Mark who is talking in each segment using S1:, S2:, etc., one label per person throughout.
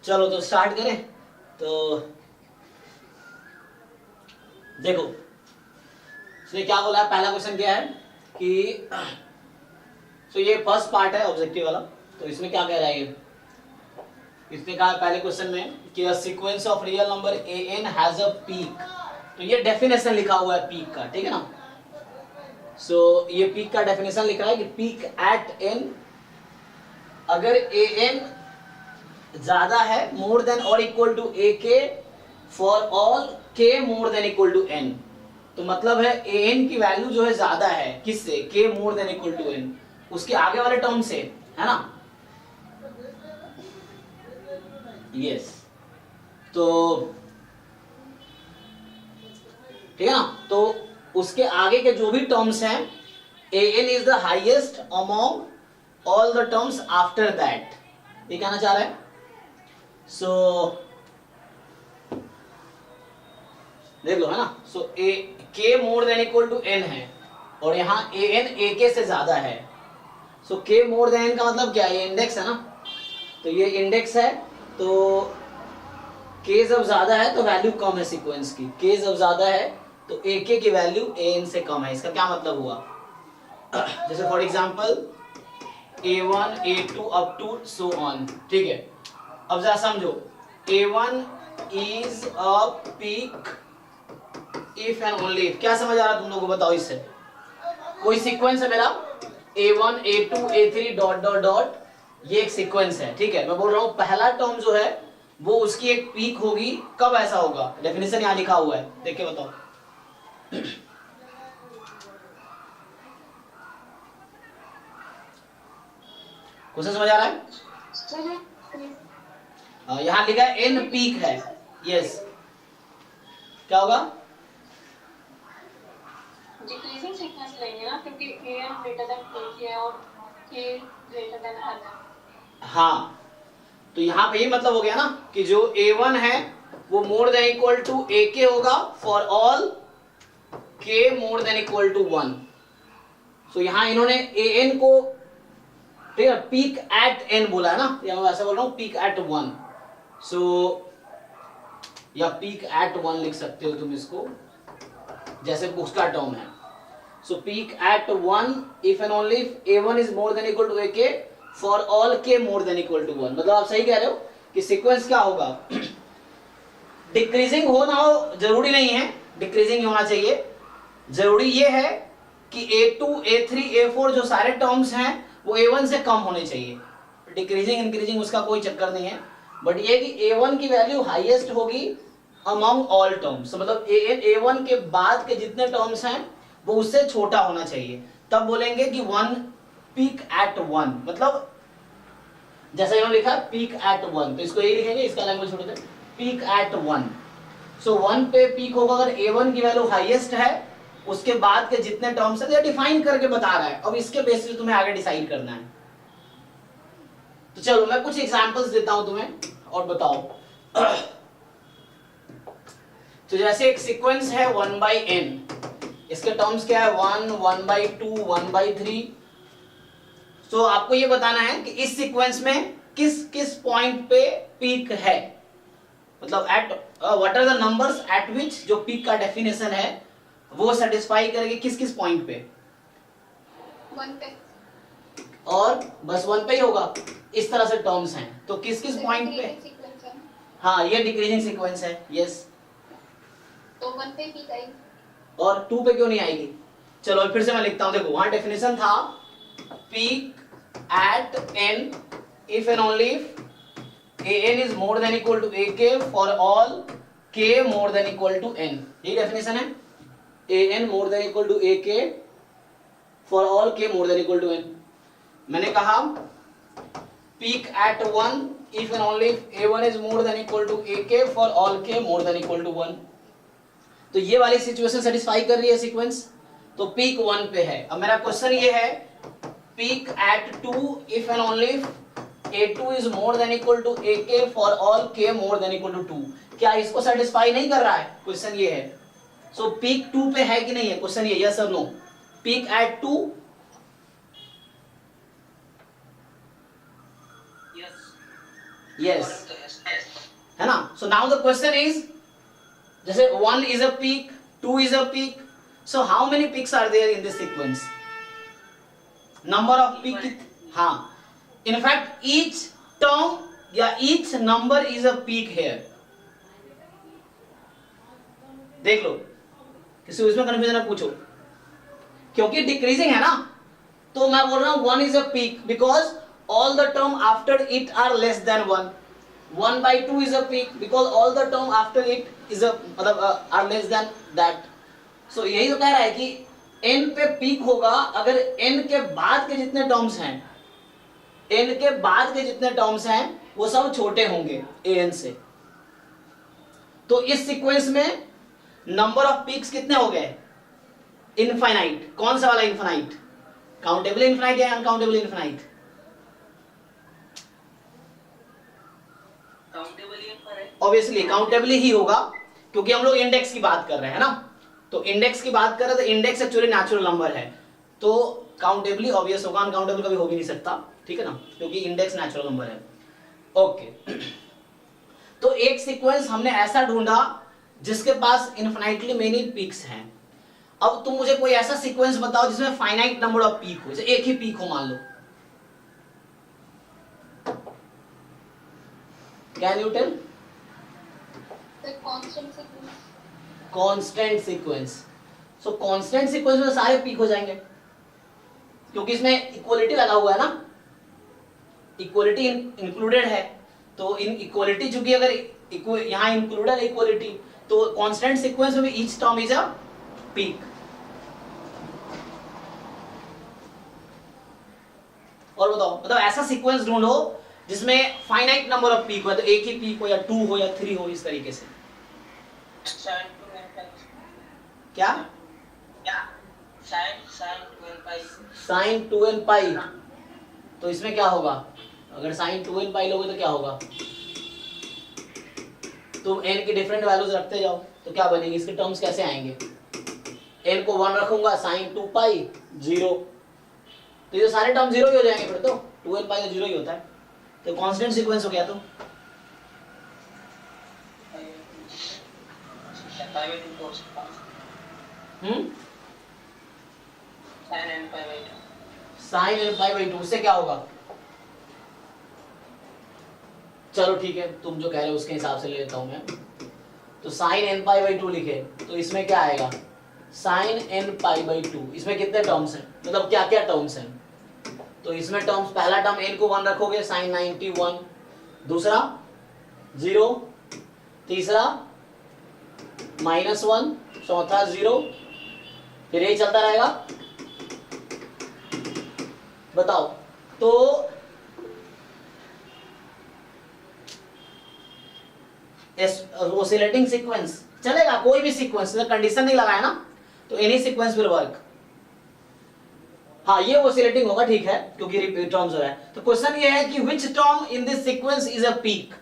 S1: चलो तो स्टार्ट करें। तो देखो इसने क्या बोला है, पहला क्वेश्चन क्या है कि तो ये फर्स्ट पार्ट है ऑब्जेक्टिव वाला। तो इसमें क्या कह रहा है, ये इसने कहा पहले क्वेश्चन में कि a sequence of real number a n has a peak. तो ये डेफिनेशन लिखा हुआ है पीक का, ठीक है ना। सो ये पीक का डेफिनेशन लिखा है कि पीक एट एन, अगर ए एन ज्यादा है मोर देन और equal to a k for all k more than equal to n. तो मतलब है ए एन की वैल्यू जो है ज्यादा है किससे, k more than equal to n, उसके आगे वाले टर्म से, है ना। यस तो ठीक है ना। तो उसके आगे के जो भी टर्म्स हैं, a n is the highest among all the terms after that, ये कहना चाह रहा है। सो देख लो, है ना। So a k more than equal to n है और यहाँ ए एन ए के से ज्यादा है। सो के मोर देन एन का मतलब क्या है, ये इंडेक्स है ना। तो ये इंडेक्स है, तो के जब ज्यादा है तो वैल्यू कम है सीक्वेंस की, के जब ज्यादा है तो ए के की वैल्यू ए एन से कम है। इसका क्या मतलब हुआ, जैसे for example a1 a2 up to so on, ठीक है। अब जरा समझो, a1 is a peak if and only if. क्या समझ आ रहा तुम लोगों को, बताओ। इससे कोई सीक्वेंस है मेरा a1 a2 a3 dot dot dot, ये एक सीक्वेंस है, ठीक है। मैं बोल रहा हूं पहला टर्म जो है वो उसकी एक पीक होगी। कब ऐसा होगा, डेफिनेशन यहां लिखा हुआ है, देख के बताओ। क्वेश्चन समझ आ रहा है। यहां लिखा है एन पीक है। यस क्या होगा,
S2: डिक्रीजिंग सीक्वेंस लेंगे ना, क्योंकि an ग्रेटर देन k है और k ग्रेटर देन n है।
S1: हाँ तो यहाँ पे ये मतलब हो गया ना कि जो a1 है वो मोर देन इक्वल टू ए के होगा for all k more than equal to 1। सो यहाँ इन्होंने ए एन को, ठीक है, पीक एट एन बोला है ना, या मैं वैसे बोल रहा हूँ पीक एट 1। सो या पीक एट 1 लिख सकते हो तुम इसको, जैसे बुक्स का टर्म है। So peak at 1 if and only if a1 is more than equal to a k for all k more than equal to 1। मतलब आप सही कह रहे हो कि सीक्वेंस क्या होगा, डिक्रीजिंग हो ना हो जरूरी नहीं है, डिक्रीजिंग होना चाहिए। जरूरी ये है कि a2 a3 a4 जो सारे टर्म्स हैं वो a1 से कम होने चाहिए। डिक्रीजिंग इंक्रीजिंग उसका कोई चक्कर नहीं है, बट ये कि a1 की वैल्यू हाईएस्ट होगी अमॉन्ग ऑल टर्म्स। मतलब a1 के बाद के जितने टर्म्स हैं वो उससे छोटा होना चाहिए, तब बोलेंगे कि 1 पीक एट 1। मतलब जैसा इन्होंने लिखा पीक एट 1, तो इसको यही लिखेंगे, इसका लैंग्वेज छोड़ दें, पीक एट 1। सो 1 पे पीक होगा अगर a1 की वैल्यू हाईएस्ट है, उसके बाद के जितने टर्म्स है डिफाइन करके बता रहा है। अब इसके बेसिस पे तुम्हें आगे डिसाइड करना है। तो चलो मैं कुछ एग्जांपल्स देता हूं तुम्हें और बताओ। तो जैसे एक सीक्वेंस है 1/n, इसके टर्म्स क्या है 1 1/2 1/3। तो आपको ये बताना है कि इस सीक्वेंस में किस किस पॉइंट पे पीक है, मतलब at what are the numbers at which, जो पीक का डेफिनेशन है वो सेटिस्फाई करेगी किस किस पॉइंट पे,
S2: 1 पे,
S1: और बस 1 पे ही होगा। इस तरह से टर्म्स हैं, तो किस किस पॉइंट पे। हाँ ये डिक्रीजिंग सीक्वेंस है। यस
S2: तो 1 पे पीक आएगी
S1: और 2 पे क्यों नहीं आएगी। चलो फिर से मैं लिखता हूं, देखो वहां डेफिनेशन था peak at n if and only if an is more than equal to ak for all k more than equal to n। यही डेफिनेशन है, an more than equal to ak for all k more than equal to n। मैंने कहा peak at 1 if and only if a1 is more than equal to ak for all k more than equal to 1। तो ये वाली situation satisfy कर रही है sequence, तो peak 1 पे है। अब मेरा क्वेश्चन ये है peak at 2 if and only if a2 is more than equal to ak for all k more than equal to 2। क्या इसको सेटिस्फाई नहीं कर रहा है, क्वेश्चन ये है। सो पीक 2 पे है कि नहीं है, क्वेश्चन ये, यस और नो। पीक एट 2 यस, है ना? So now the question is, जैसे 1 is a peak, 2 is a peak, so how many peaks are there in this sequence? Number of peak, हाँ, इनफैक्ट ईच टर्म या each number is a peak here. देख लो, किसी को इसमें confusion है पूछो, क्योंकि डिक्रीजिंग है ना, तो मैं बोल रहा हूं 1 is a peak because all the term after it are less than 1. 1/2 is a peak because all the term after it is a मतलब are less than that. So यही तो कह रहा है कि n पे पीक होगा अगर n के बाद के जितने टर्म्स हैं, n के बाद के जितने टर्म्स हैं वो सब छोटे होंगे an से. तो इस सीक्वेंस में नंबर ऑफ पीक्स कितने हो गए? इनफाइनाइट. कौन सा वाला इनफाइनाइट? काउंटेबल इनफाइनाइट या अनकाउंटेबल इनफाइनाइट? ऑब्वियसली काउंटेबली ही होगा, क्योंकि हम लोग इंडेक्स की बात कर रहे हैं ना. तो इंडेक्स की बात कर रहे हैं तो इंडेक्स एक्चुअली नेचुरल नंबर है, तो काउंटेबली ऑब्वियस होगा, अनकाउंटेबल कभी हो भी नहीं सकता, ठीक है ना, क्योंकि इंडेक्स नेचुरल नंबर है. ओके, तो एक सीक्वेंस हमने ऐसा ढूंढा जिसके पास इनफाइनाइटली मेनी पीक्स हैं. अब तुम मुझे कोई ऐसा सीक्वेंस बताओ जिसमें फाइनाइट नंबर ऑफ पीक हो, जैसे एक ही पीक हो मान लो. Can you tell? Constant sequence. So constant sequence में सारे पीक हो जाएंगे, क्योंकि इसमें इक्वलिटी लगा हुआ है ना, इक्वलिटी इंक्लूडेड है. तो इन इक्वलिटी चूंकि अगर यहां इंक्लूडेड है इक्वलिटी, तो कांस्टेंट सीक्वेंस में each term is a peak. और बताओ, मतलब ऐसा सीक्वेंस ढूंढो जिसमें फाइनाइट नंबर ऑफ पीक हो, तो एक ही पीक हो या 2 हो या 3 हो, इस तरीके से. क्या? साइन 2n पाई. तो इसमें क्या होगा? अगर साइन 2n पाई लोगे तो क्या होगा? तुम n की डिफरेंट वैल्यूज रखते जाओ तो क्या बनेगी, इसके टर्म्स कैसे आएंगे? n को 1 रखूंगा, साइन 2 पाई 0, तो ये सारे टर्म 0 ही हो जाएंगे. फिर तो 2n पाई तो 0 ही होता है, तो कांस्टेंट सीक्वेंस हो गया. तो साइन n पाई बाई 2 से क्या होगा? चलो ठीक है, तुम जो कह रहे हो उसके हिसाब से ले लेता हूं मैं. तो साइन n पाई बाई 2 लिखे तो इसमें क्या आएगा? Sine n pi by 2. इसमें कितने टर्म्स हैं, मतलब क्या क्या टर्म्स हैं? तो इसमें टर्म्स, पहला टर्म n को 1 रखोगे, साइन 91, दूसरा 0, तीसरा -1, चौथा 0, फिर यही चलता रहेगा. बताओ, तो ऑसिलेटिंग सीक्वेंस चलेगा, कोई भी सीक्वेंस, कंडीशन नहीं लगाया ना, तो एनी सीक्वेंस विल वर्क. हाँ, ये ऑसिलेटिंग होगा, ठीक है, क्योंकि रिपीट टर्म्स हो रहा है. तो क्वेश्चन ये है कि which term in this sequence is a peak?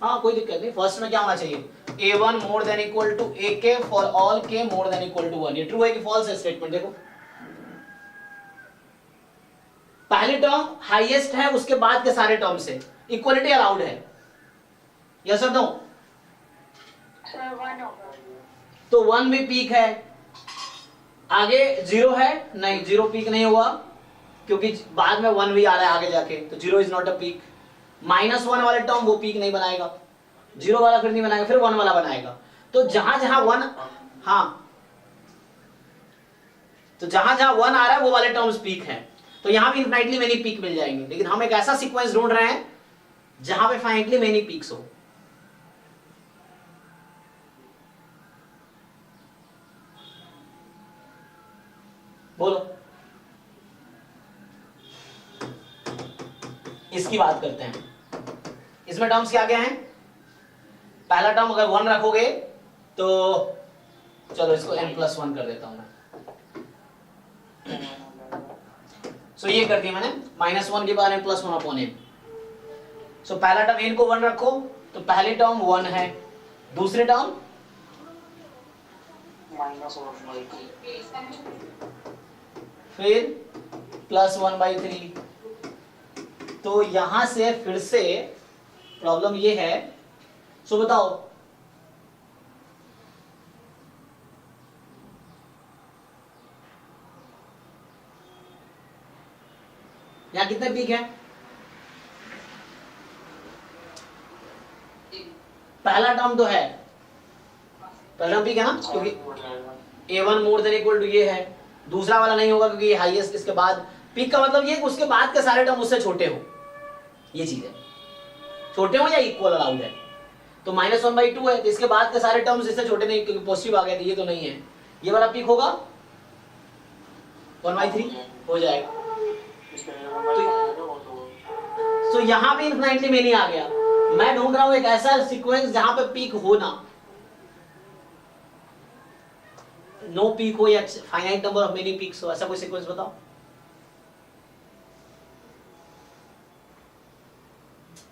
S1: हाँ, कोई दिक्कत नहीं. फर्स्ट में क्या होना चाहिए? a1 more than equal to ak for all k more than equal to 1. ये ट्रू है कि फॉल्स है स्टेटमेंट? देखो, पहली टर्म हाईएस्ट है, उसके बाद के सारे टर्म से इक्वलिटी अलाउड है. यस और नो? तो 1 भी पीक है. आगे 0 है? नहीं, 0 पीक नहीं हुआ, क्योंकि बाद में 1 भी आ रहा है आगे जाके, तो 0 इज नॉट अ पीक. -1 वाले टर्म वो पीक नहीं बनाएगा, 0 वाला फिर नहीं बनाएगा, फिर 1 वाला बनाएगा. तो जहां जहां 1, हाँ, तो जहां जहां 1 आ रहा है वो वाले टर्म्स पीक हैं. तो यहां भी इनफाइनाइटली मेनी पीक मिल जाएंगे, लेकिन हम एक ऐसा सीक्वेंस ढूंढ रहे हैं जहां पे फाइनाइटली मेनी पीक्स हो. बोलो, इसकी बात करते हैं. इसमें टर्म्स क्या क्या हैं? पहला टर्म अगर 1 रखोगे तो चलो इसको n+1 कर देता हूं मैं. सो ये कर दिया मैंने, -1 के बाद n+1 अपॉन n. सो पहला टर्म n को 1 रखो तो पहली टर्म 1 है, दूसरी टर्म फिर +1/3। तो यहां से फिर से प्रॉब्लम ये है, सो बताओ यहां कितने पीक है? पहला टर्म तो है, पहला पीक है ना, क्योंकि a1 more than equal to ये है। दूसरा वाला नहीं होगा क्योंकि ये हाईएस्ट, इसके बाद पीक का मतलब ये उसके बाद के सारे टर्म उससे छोटे हो, ये चीज है, छोटे हो या इक्वल अलाउड है। तो -1/2 है, तो इसके बाद के सारे टर्म्स इससे छोटे नहीं, क्योंकि पॉजिटिव आ गए थे, ये तो नहीं है। ये वाला पीक होगा 1/3 हो जाएगा। तो यहां पे इनफिनिटली मेनी आ गया। मैं ढूंढ रहा हूं एक ऐसा सीक्वेंस जहां पे पीक हो ना, नो पीक हो या finite number of many peaks हो, ऐसा कोई सीक्वेंस बताओ।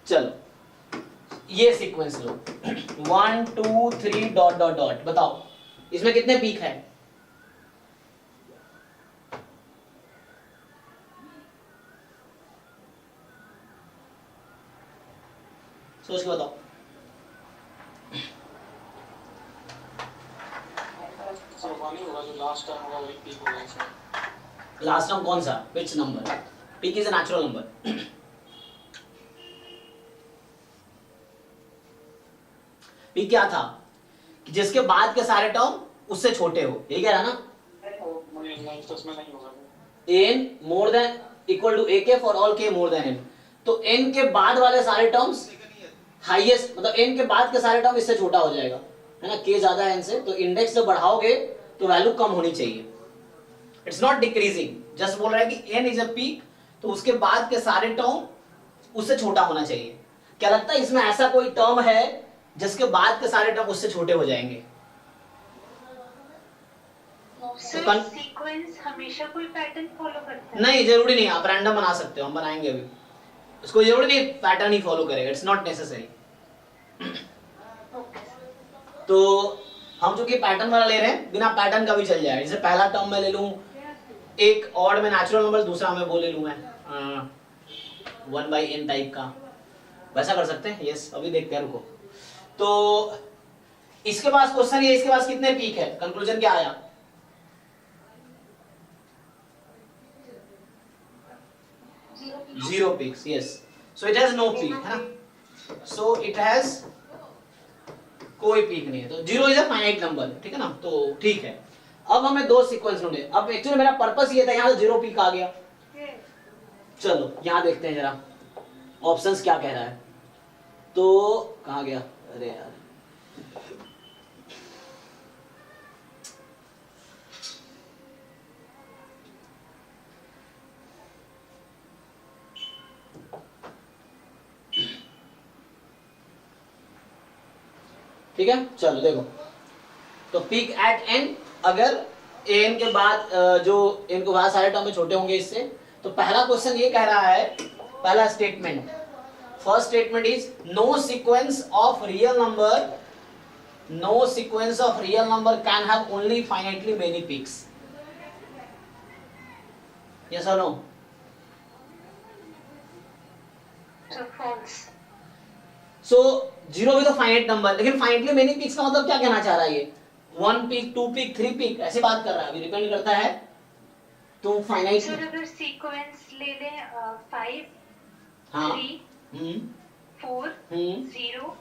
S1: चलो ये सीक्वेंस लो 1 2 3 डॉट डॉट डॉट, बताओ इसमें कितने पीक है? सोच के बताओ। लास्ट टर्म कौन सा, which number? Peak is a natural number. Peak क्या था कि जिसके बाद के सारे टर्म उससे छोटे हो, यही कह रहा ना। n more than equal to ak for all k more than n। तो n के बाद वाले सारे टर्म्स हाईएस्ट, मतलब n के बाद के सारे टर्म इससे छोटा हो जाएगा, है ना, k ज्यादा है n से, तो इंडेक्स जब बढ़ाओगे तो वैल्यू कम होनी चाहिए। इट्स नॉट डिक्रीजिंग, जस्ट बोल रहा है कि n इज अ पीक, तो उसके बाद के सारे टर्म उससे छोटा होना चाहिए। क्या लगता है इसमें ऐसा कोई टर्म है जिसके बाद के सारे टर्म उससे छोटे हो जाएंगे?
S2: सीक्वेंस हमेशा कोई पैटर्न फॉलो करता है?
S1: नहीं, जरूरी नहीं, आप रैंडम बना सकते हो, हम बनाएंगे अभी। उसको जरूरी नहीं पैटर्न ही फॉलो करेगा, इट्स नॉट नेसेसरी। तो हम चूंकि पैटर्न वाला ले रहे हैं, बिना पैटर्न का भी चल जाएगा। जैसे पहला टर्म मैं ले लूं एक ऑड में नेचुरल नंबर, दूसरा मैं वो ले लूं मैं 1/n टाइप का, वैसा कर सकते हैं। यस, अभी देखते हैं, रुको। तो इसके पास क्वेश्चन ये, इसके पास कितने पीक है? कंक्लूजन क्या आया? Zero peaks. Yes, so it has no peak, है ना, सो इट हैज कोई पीक नहीं है, तो zero is a finite number, ठीक है ना। तो ठीक है, अब हमें दो सीक्वेंस ढूंढे। अब एक्चुअली मेरा पर्पस ये था, यहाँ से जीरो पीक आ गया। चलो यहाँ देखते हैं जरा ऑप्शंस क्या कह रहा है। तो कहाँ गया, अरे यार, ठीक है। चलो देखो, तो पीक एट n, अगर an के बाद जो n के बाद सारे टर्म में छोटे होंगे इससे, तो पहला क्वेश्चन ये कह रहा है, पहला statement, first statement is no sequence of real number can have only finitely many peaks. Yes और नो?
S2: फॉल्स।
S1: सो जीरो भी तो फाइनाइट नंबर, लेकिन फाइनाइटली मेनी पीक्स का मतलब क्या कहना चाह रहा है ये? 1 पीक, 2 पीक, 3 पीक, ऐसे बात कर रहा है। अभी डिपेंड करता है तुम फाइनाइट,
S2: अगर सीक्वेंस ले लें 5
S1: हाँ,
S2: 3 4 0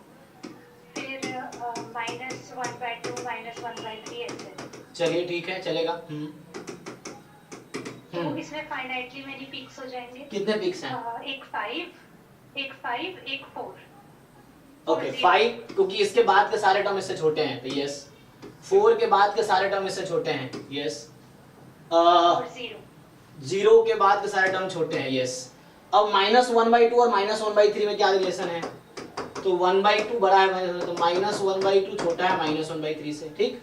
S2: फिर -1/2 -1/3 ऐसे,
S1: चलिए ठीक है, चलेगा।
S2: तो इसमें फाइनाइटली मेनी पीक्स हो जाएंगे।
S1: कितने पीक्स हैं?
S2: एक 5 एक 4।
S1: ओके, 5 क्योंकि इसके बाद के सारे टर्म इससे छोटे हैं, तो यस। 4 के बाद के सारे टर्म इससे छोटे हैं, यस।
S2: और
S1: 0 के बाद के सारे टर्म छोटे हैं, यस। अब -1/2 और -1/3 में क्या रिलेशन है? तो 1/2 बड़ा है, तो -1/2 छोटा है -1/3 से, ठीक।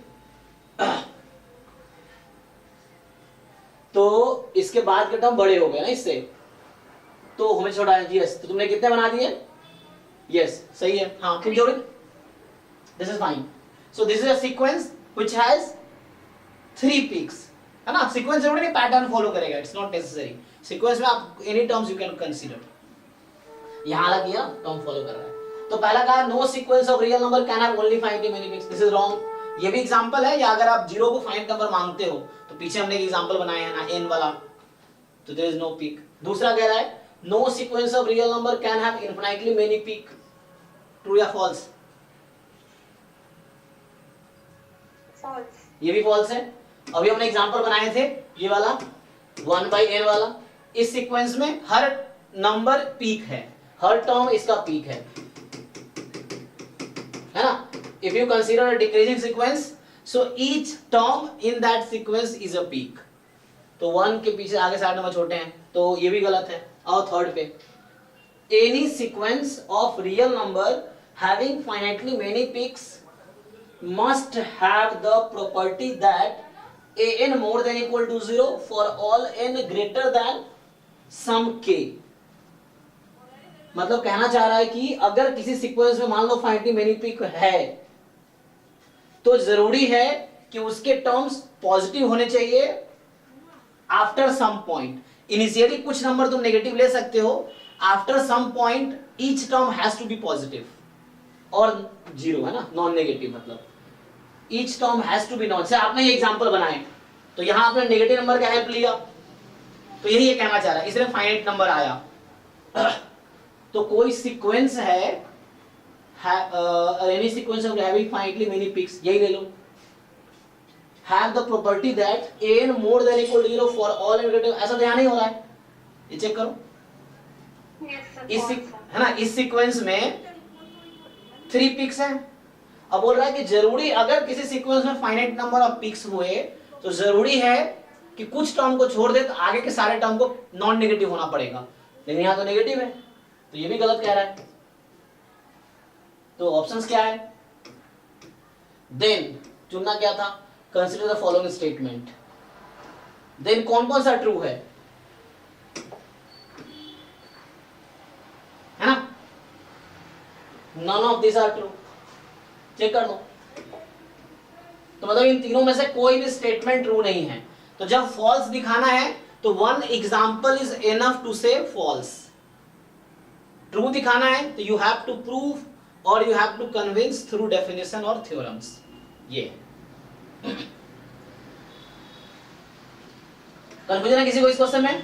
S1: तो इसके बाद के टर्म बड़े हो गए ना इससे, तो हमें छोटा है। यस, तो तुमने कितने बना दिए? यस, सही है, हाँ, तुम जोड़े, this is fine. So this is a sequence which has 3 peaks, है ना, सीक्वेंस जरूरी नहीं पैटर्न फॉलो करेगा, इट्स नॉट नेसेसरी, सीक्वेंस में आप any terms you can consider, यहां हालांकि ये टर्म फॉलो कर रहा है। तो पहला कहा no sequence of real number can have only finitely many peaks, this is wrong. ये भी एग्जांपल है, या अगर आप जीरो को फाइनाइट नंबर मानते हो तो पीछे हमने एक एग्जांपल बनाया है ना n वाला, तो देयर इज नो पीक। दूसरा कह रहा है no sequence of real number can have infinitely many peak, true या फॉल्स?
S2: false.
S1: ये भी फॉल्स है। अभी हमने एग्जांपल बनाए थे ये वाला 1/n वाला, इस सीक्वेंस में हर नंबर पीक है, हर टर्म इसका पीक है ना। If you consider a decreasing sequence, so each term in that sequence is a peak. तो 1 के पीछे आगे साइड नंबर छोटे हैं, तो ये भी गलत है। और थर्ड पे any sequence of real number having finitely many peaks must have the property that an more than equal to 0 for all n greater than some k। मतलब कहना चाह रहा है कि अगर किसी सीक्वेंस में मान लो फाइनाइटली मेनी पीक है, तो जरूरी है कि उसके टर्म्स पॉजिटिव होने चाहिए आफ्टर सम पॉइंट। इनिशियली कुछ नंबर तुम नेगेटिव ले सकते हो, after some point each term has to be positive और जीरो, है ना, नॉन नेगेटिव, मतलब each term has to be non. से आपने ये एग्जांपल बनाए, तो यहां आपने नेगेटिव नंबर का हेल्प लिया, तो यही ये कहना चाह रहा है, इसलिए फाइनाइट नंबर आया। तो कोई सीक्वेंस है any sequence of having finitely many peaks, यही ले लो, have the property that n more than equal to 0 for all n greater, ऐसा ध्यान नहीं हो रहा है, ये चेक करो।
S2: Yes, sir.
S1: इस
S2: false, sir.
S1: है ना, इस सीक्वेंस में 3 पिक्स हैं। अब बोल रहा है कि जरूरी अगर किसी सीक्वेंस में फाइनाइट नंबर ऑफ पिक्स हुए, तो जरूरी है कि कुछ टर्म को छोड़ दे तो आगे के सारे टर्म को नॉन नेगेटिव होना पड़ेगा, लेकिन यहां तो नेगेटिव है, तो ये भी गलत कह रहा है। तो ऑप्शंस क्या है? देन चुनना क्या था? Consider the following statement. Then कौन कौन सा ट्रू है ना? None of this are true, check कर लो। तो मतलब इन तीनों में से कोई भी स्टेटमेंट ट्रू नहीं है। तो जब फॉल्स दिखाना है तो one example is enough to say false. True दिखाना है तो यू हैव टू प्रूव और you have to convince through definition और थ्योरम्स। ये कंफ्यूजन है किसी को इस क्वेश्चन में?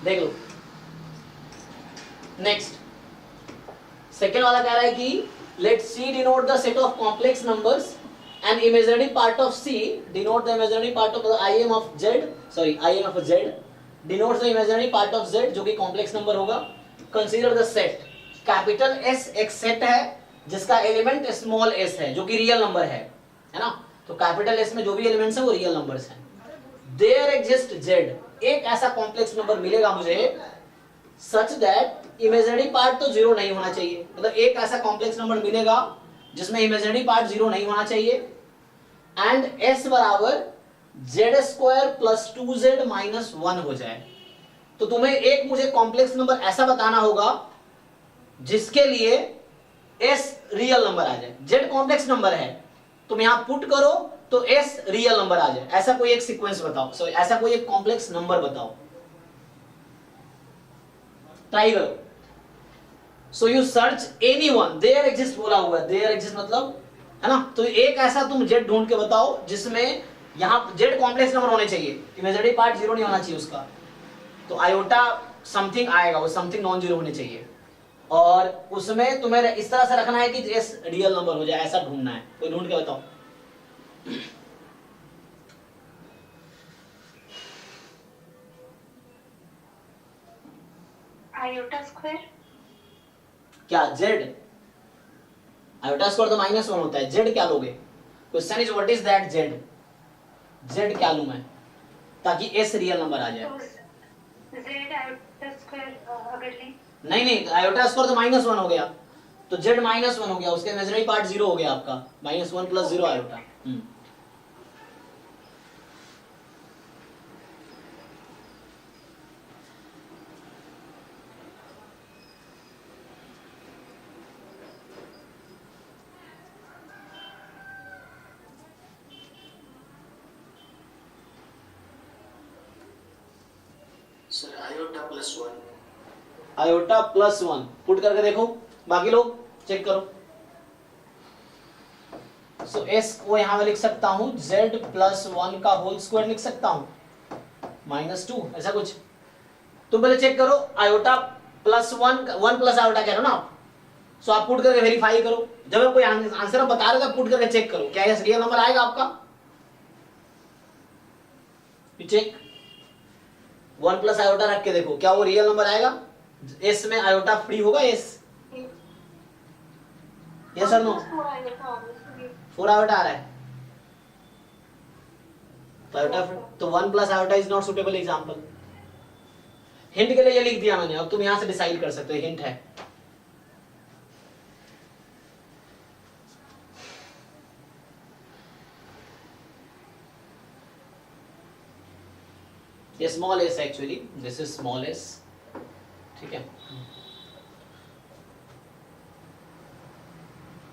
S1: देख लो। नेक्स्ट सेकेंड वाला कह रहा है कि let C denote the set of complex numbers and imaginary part of C denote the imaginary part of the IM of Z, sorry IM of Z denotes the imaginary part of Z जो कि complex number होगा। Consider the set, capital S एक set है जिसका element small s है जो कि real number है ना। तो कैपिटल S में जो भी एलिमेंट्स हैं वो रियल नंबर्स हैं। There exists Z, एक ऐसा कॉम्प्लेक्स नंबर मिलेगा मुझे सच दैट इमेजिनरी पार्ट तो जीरो नहीं होना चाहिए, मतलब एक ऐसा कॉम्प्लेक्स नंबर मिलेगा जिसमें इमेजिनरी पार्ट जीरो नहीं होना चाहिए, एंड s बराबर z² प्लस 2z माइनस 1 हो जाए। तो तुम्हें एक मुझे कॉम्प्लेक्स नंबर ऐसा बताना होगा जिसके लिए s रियल नंबर आ जाए। z कॉम्प्लेक्स नंबर है, तुम यहां पुट करो तो s रियल नंबर आ जाए। ऐसा कोई एक सीक्वेंस बताओ, सॉरी ऐसा कोई एक कॉम्प्लेक्स नंबर बताओ, ट्राई करो। So you search anyone, there exist बोला हुआ है, देयर एग्जिस्ट मतलब है ना, तो एक ऐसा तुम z ढूंढ के बताओ जिसमें यहां z कॉम्प्लेक्स नंबर होने चाहिए, इमेजिनरी पार्ट जीरो नहीं होना चाहिए उसका, तो आयोटा समथिंग आएगा, वो समथिंग नॉन जीरो होने चाहिए, और उसमें तुम्हें इस तरह से रखना है कि s रियल नंबर हो जाए, ऐसा ढूंढना है। कोई ढूंढ के बताओ।
S2: Iota square.
S1: क्या z? आयोटा स्क्वायर तो -1 होता है, z क्या लोगे? Question is what is that z? z क्या लूं मैं ताकि s रियल नंबर आ जाए?
S2: तो z iota square अगर लें,
S1: नहीं आयोटा स्क्वायर तो -1 हो गया, तो z -1 हो गया, उसके इमेजिनरी पार्ट 0 हो गया आपका, -1 + 0 iota.
S3: Sir iota plus 1
S1: iota plus 1 put करके देखो, बाकी लोग चेक करो। सो एस को यहां में लिख सकता हूं z प्लस 1 का होल स्क्वायर लिख सकता हूं, -2 ऐसा कुछ। तुम पहले चेक करो आयोटा प्लस 1 प्लस आयोटा कह रहे हो ना आप, सो आप पुट करके वेरीफाई करो। जब मैं कोई आंसर बता रहे हो तो पुट करके चेक करो क्या ये रियल नंबर आएगा आपका। चेक 1 प्लस आयोटा रख के देखो क्या वो रियल नंबर आएगा। एस में आयोटा फ्री होगा एस, यस और नो। 4 आयोटा आ रहा है तो आयोटा, तो 1 plus iota is not suitable example. Hint के लिए ये लिख दिया मैंने, अब तुम यहां से डिसाइड कर सकते हो, हिंट है। ये small S actually, this is small S, ठीक है।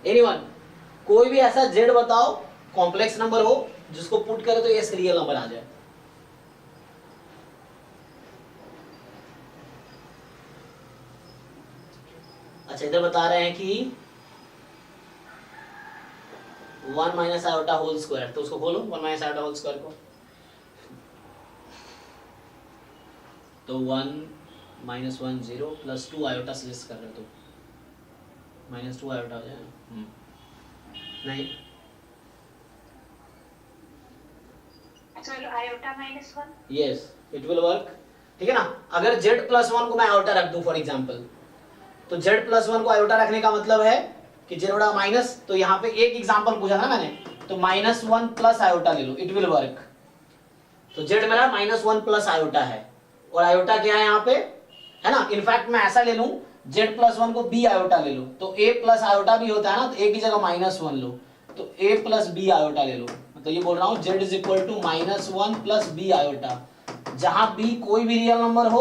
S1: एनीवन, कोई भी ऐसा जेड बताओ कॉम्प्लेक्स नंबर हो जिसको पुट करे तो एस रियल नंबर आ जाए। अच्छा इधर बता रहे हैं कि 1 माइनस आयोटा होल स्क्वायर, तो उसको खोलो 1 माइनस आयोटा होल स्क्वायर को, तो 1 माइनस 1 0 प्लस 2 आयोटा सजेस्ट कर रहे हो तो -2 आयोटा हो जाएगा। नहीं
S2: iota -1
S1: yes it will work, ठीक है ना। अगर z प्लस 1 को मैं आयोटा रख दूं फॉर एग्जांपल, तो z प्लस 1 को आयोटा रखने का मतलब है कि z बड़ा माइनस, तो यहाँ पे एक एग्जांपल पूछा था मैंने, तो -1 प्लस आयोटा ले लो, इट विल वर्क। तो z मेरा -1 प्लस आयोटा है और आयोटा क्या है यहाँ पे, है ना। इनफैक्ट मैं ऐसा ले लूं z प्लस 1 को b आयोटा ले लो, तो a प्लस आयोटा भी होता है ना, तो a की जगह -1 लो, तो a प्लस b आयोटा ले लो। तो ये बोल रहा हूँ z is equal to -1 plus b iota, जहां b कोई भी रियल नंबर हो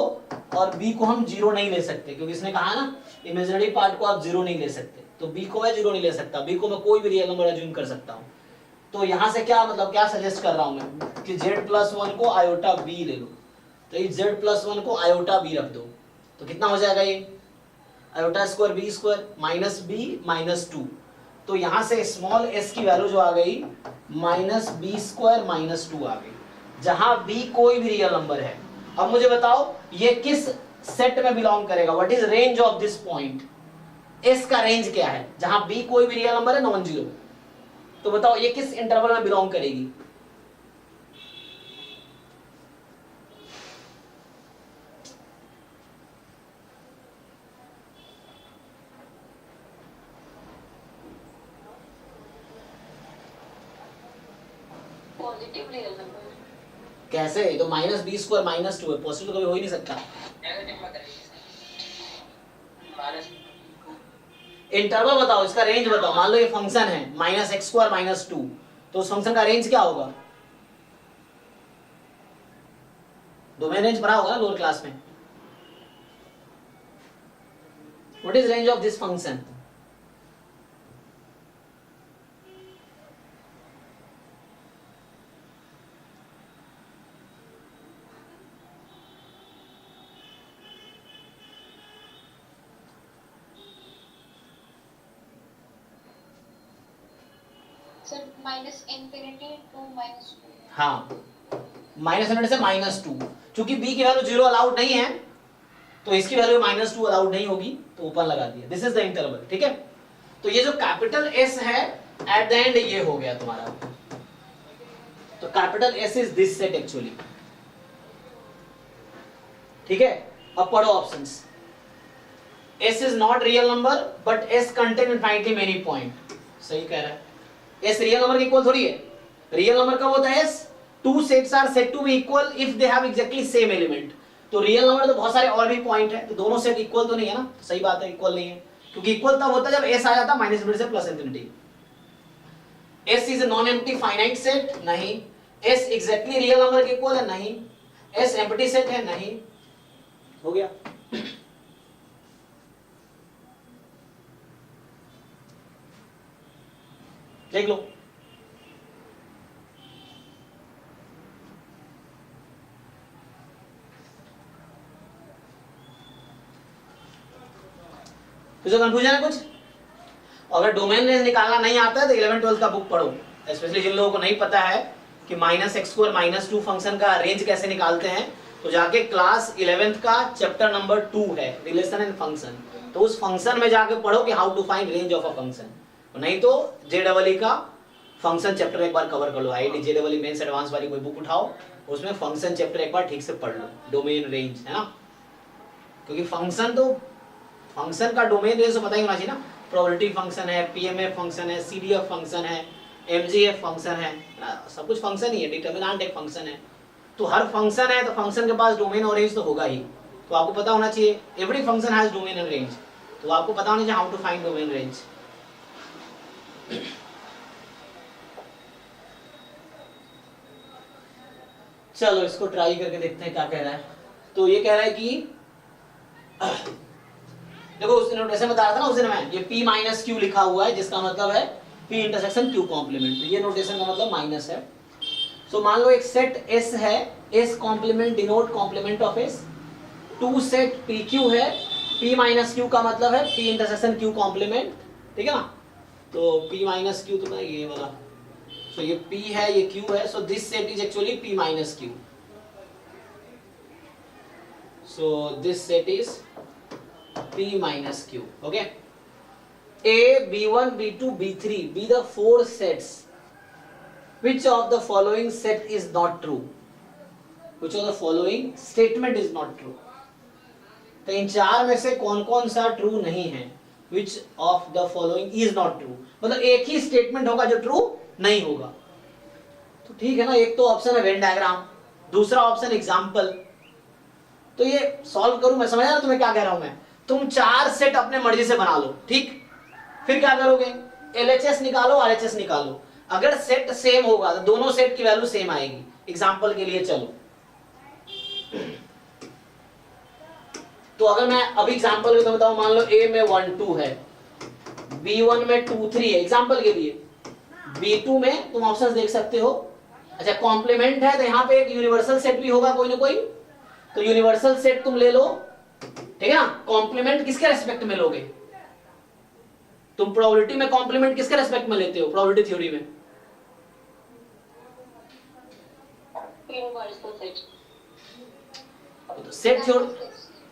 S1: और b को हम जीरो नहीं ले सकते, क्योंकि इसने कहा ना इमेजिनरी पार्ट को आप जीरो नहीं ले सकते, तो b को मैं जीरो नहीं ले सकता, b को मैं कोई भी रियल नंबर अज्यूम कर सकता हूँ। तो यहां से क्या मतलब क्या सजेस्ट कर रहा हूं मैं कि z प्लस 1 को आयोटा b ले लो, तो इस z प्लस 1 को आयोटा b रख दो, तो कितना हो जाएगा ये iota square b square minus b minus 2, तो यहां से स्मॉल s की वैल्यू जो आ गई -b स्क्वायर माइनस 2 आ गई, जहां b कोई भी रियल नंबर है। अब मुझे बताओ ये किस सेट में बिलोंग करेगा, what is range of this point, s का रेंज क्या है, जहां b कोई भी रियल नंबर है नॉन जीरो, तो बताओ ये किस इंटरवल में बिलोंग करेगी।
S2: पॉजिटिव रियल नंबर
S1: कैसे, तो -b स्क्वायर माइनस 2 है, पॉसिबल कभी हो ही नहीं सकता। इंटरवल बताओ, इसका रेंज बताओ। मान लो ये फंक्शन है -x² - 2, तो उस फंक्शन का रेंज क्या होगा, डोमेन रेंज पढ़ा होगा ना लोअर क्लास में। What is range of this function,
S2: sir -infinity to -2
S1: हाँ -100 से -2, चूंकि b की वैल्यू 0 अलाउड नहीं है तो इसकी वैल्यू -2 अलाउड नहीं होगी, तो ऊपर लगा दिया, दिस इज द इंटरवल, ठीक है। तो ये जो कैपिटल S है एट द एंड ये हो गया तुम्हारा, तो capital S is this set actually, ठीक है। अब पढ़ो options, S is not real number but S contain infinitely many point, सही कह रहा है। S रियल नंबर के इक्वल थोड़ी है, रियल नंबर कब होता है S, two sets are said to be equal if they have exactly same element, तो रियल नंबर तो बहुत सारे और भी पॉइंट है, तो दोनों सेट इक्वल तो नहीं है ना, सही बात है इक्वल नहीं है, क्योंकि इक्वल तब होता है जब S आ जाता -∞ से +∞। S is a non empty finite set, नहीं। S एग्जैक्टली रियल नंबर के इक्वल है, नहीं। S एम्प्टी सेट है, नहीं। हो गया। देख लो, तो कंफ्यूजन है कुछ? अगर डोमेन रेंज निकालना नहीं आता है तो 11-12 का बुक पढ़ो, स्पेशली जिन लोगों को नहीं पता है कि -x² -2 फंक्शन का रेंज कैसे निकालते हैं, तो जाके क्लास 11th का चैप्टर नंबर 2 है रिलेशन एंड फंक्शन, तो उस फंक्शन में जाके पढ़ो कि how to find range of a function. नहीं तो JEE का फंक्शन चैप्टर एक बार कवर कर लो, IIT JEE मेंस एडवांस वाली कोई बुक उठाओ, उसमें फंक्शन चैप्टर एक बार ठीक से पढ़ लो, डोमेन रेंज है ना, क्योंकि फंक्शन का डोमेन रेंज तो पता ही होना चाहिए ना। प्रोबेबिलिटी फंक्शन है, PMF फंक्शन है, CDF फंक्शन है, MGF फंक्शन है ना, सब कुछ फंक्शन ही है, डिटरमिनेंट एक फंक्शन है, तो हर फंक्शन है तो फंक्शन के पास डोमेन और रेंज तो होगा ही, तो आपको पता होना चाहिए every function has domain and range, तो आपको पता होना चाहिए how to find domain range. चलो इसको ट्राई करके देखते हैं क्या कह रहा है। तो ये कह रहा है कि देखो उस नोटेशन बता रहा था ना उस दिन मैं, ये P - Q लिखा हुआ है जिसका मतलब है P इंटरसेक्शन Q कॉम्प्लीमेंट, तो ये नोटेशन का मतलब माइनस है। सो मान लो एक सेट S है, S complement denote complement of S, 2 set PQ है, P - Q का मतलब है P इंटरसेक्शन Q कॉम्प्लीमेंट, ठीक है ना, तो P - Q तो मैं ये वाला, सो ये P है ये Q है, so this set is actually P - Q, so this set is P - Q, okay. A, B1, B2, B3 be the 4 sets. Which of the following set is not true? Which of the following statement is not true? तो इन चार में से कौन कौन सा true नहीं है? Which of the following is not true? मतलब एक ही स्टेटमेंट होगा जो ट्रू नहीं होगा, तो ठीक है ना। एक तो ऑप्शन है वेन डायग्राम, दूसरा ऑप्शन एग्जाम्पल, तो ये सॉल्व करूं मैं, समझ रहा तुम्हें क्या कह रहा हूं मैं। तुम 4 सेट अपने मर्जी से बना लो, ठीक, फिर क्या करोगे, LHS निकालो RHS निकालो, अगर सेट सेम होगा तो दोनों सेट की वैल्यू सेम आएगी। एग्जांपल के लिए चलो, तो अगर मैं अभी एग्जांपल के बताऊं, मान लो A में 1 2 है, B1 में 2 3 है, एग्जांपल के लिए, B2 में तुम ऑप्शंस देख सकते हो। अच्छा कॉम्प्लीमेंट है तो यहाँ पे एक यूनिवर्सल सेट भी होगा कोई ना कोई, तो यूनिवर्सल सेट तुम ले लो, ठीक है ना। कॉम्प्लीमेंट किसके रेस्पेक्ट में लोगे तुम? प्रोबेबिलिटी में कॉम्प्लीमेंट किसके रेस्पेक्ट में लेते हो प्रोबेबिलिटी थ्योरी में?
S2: Universal set.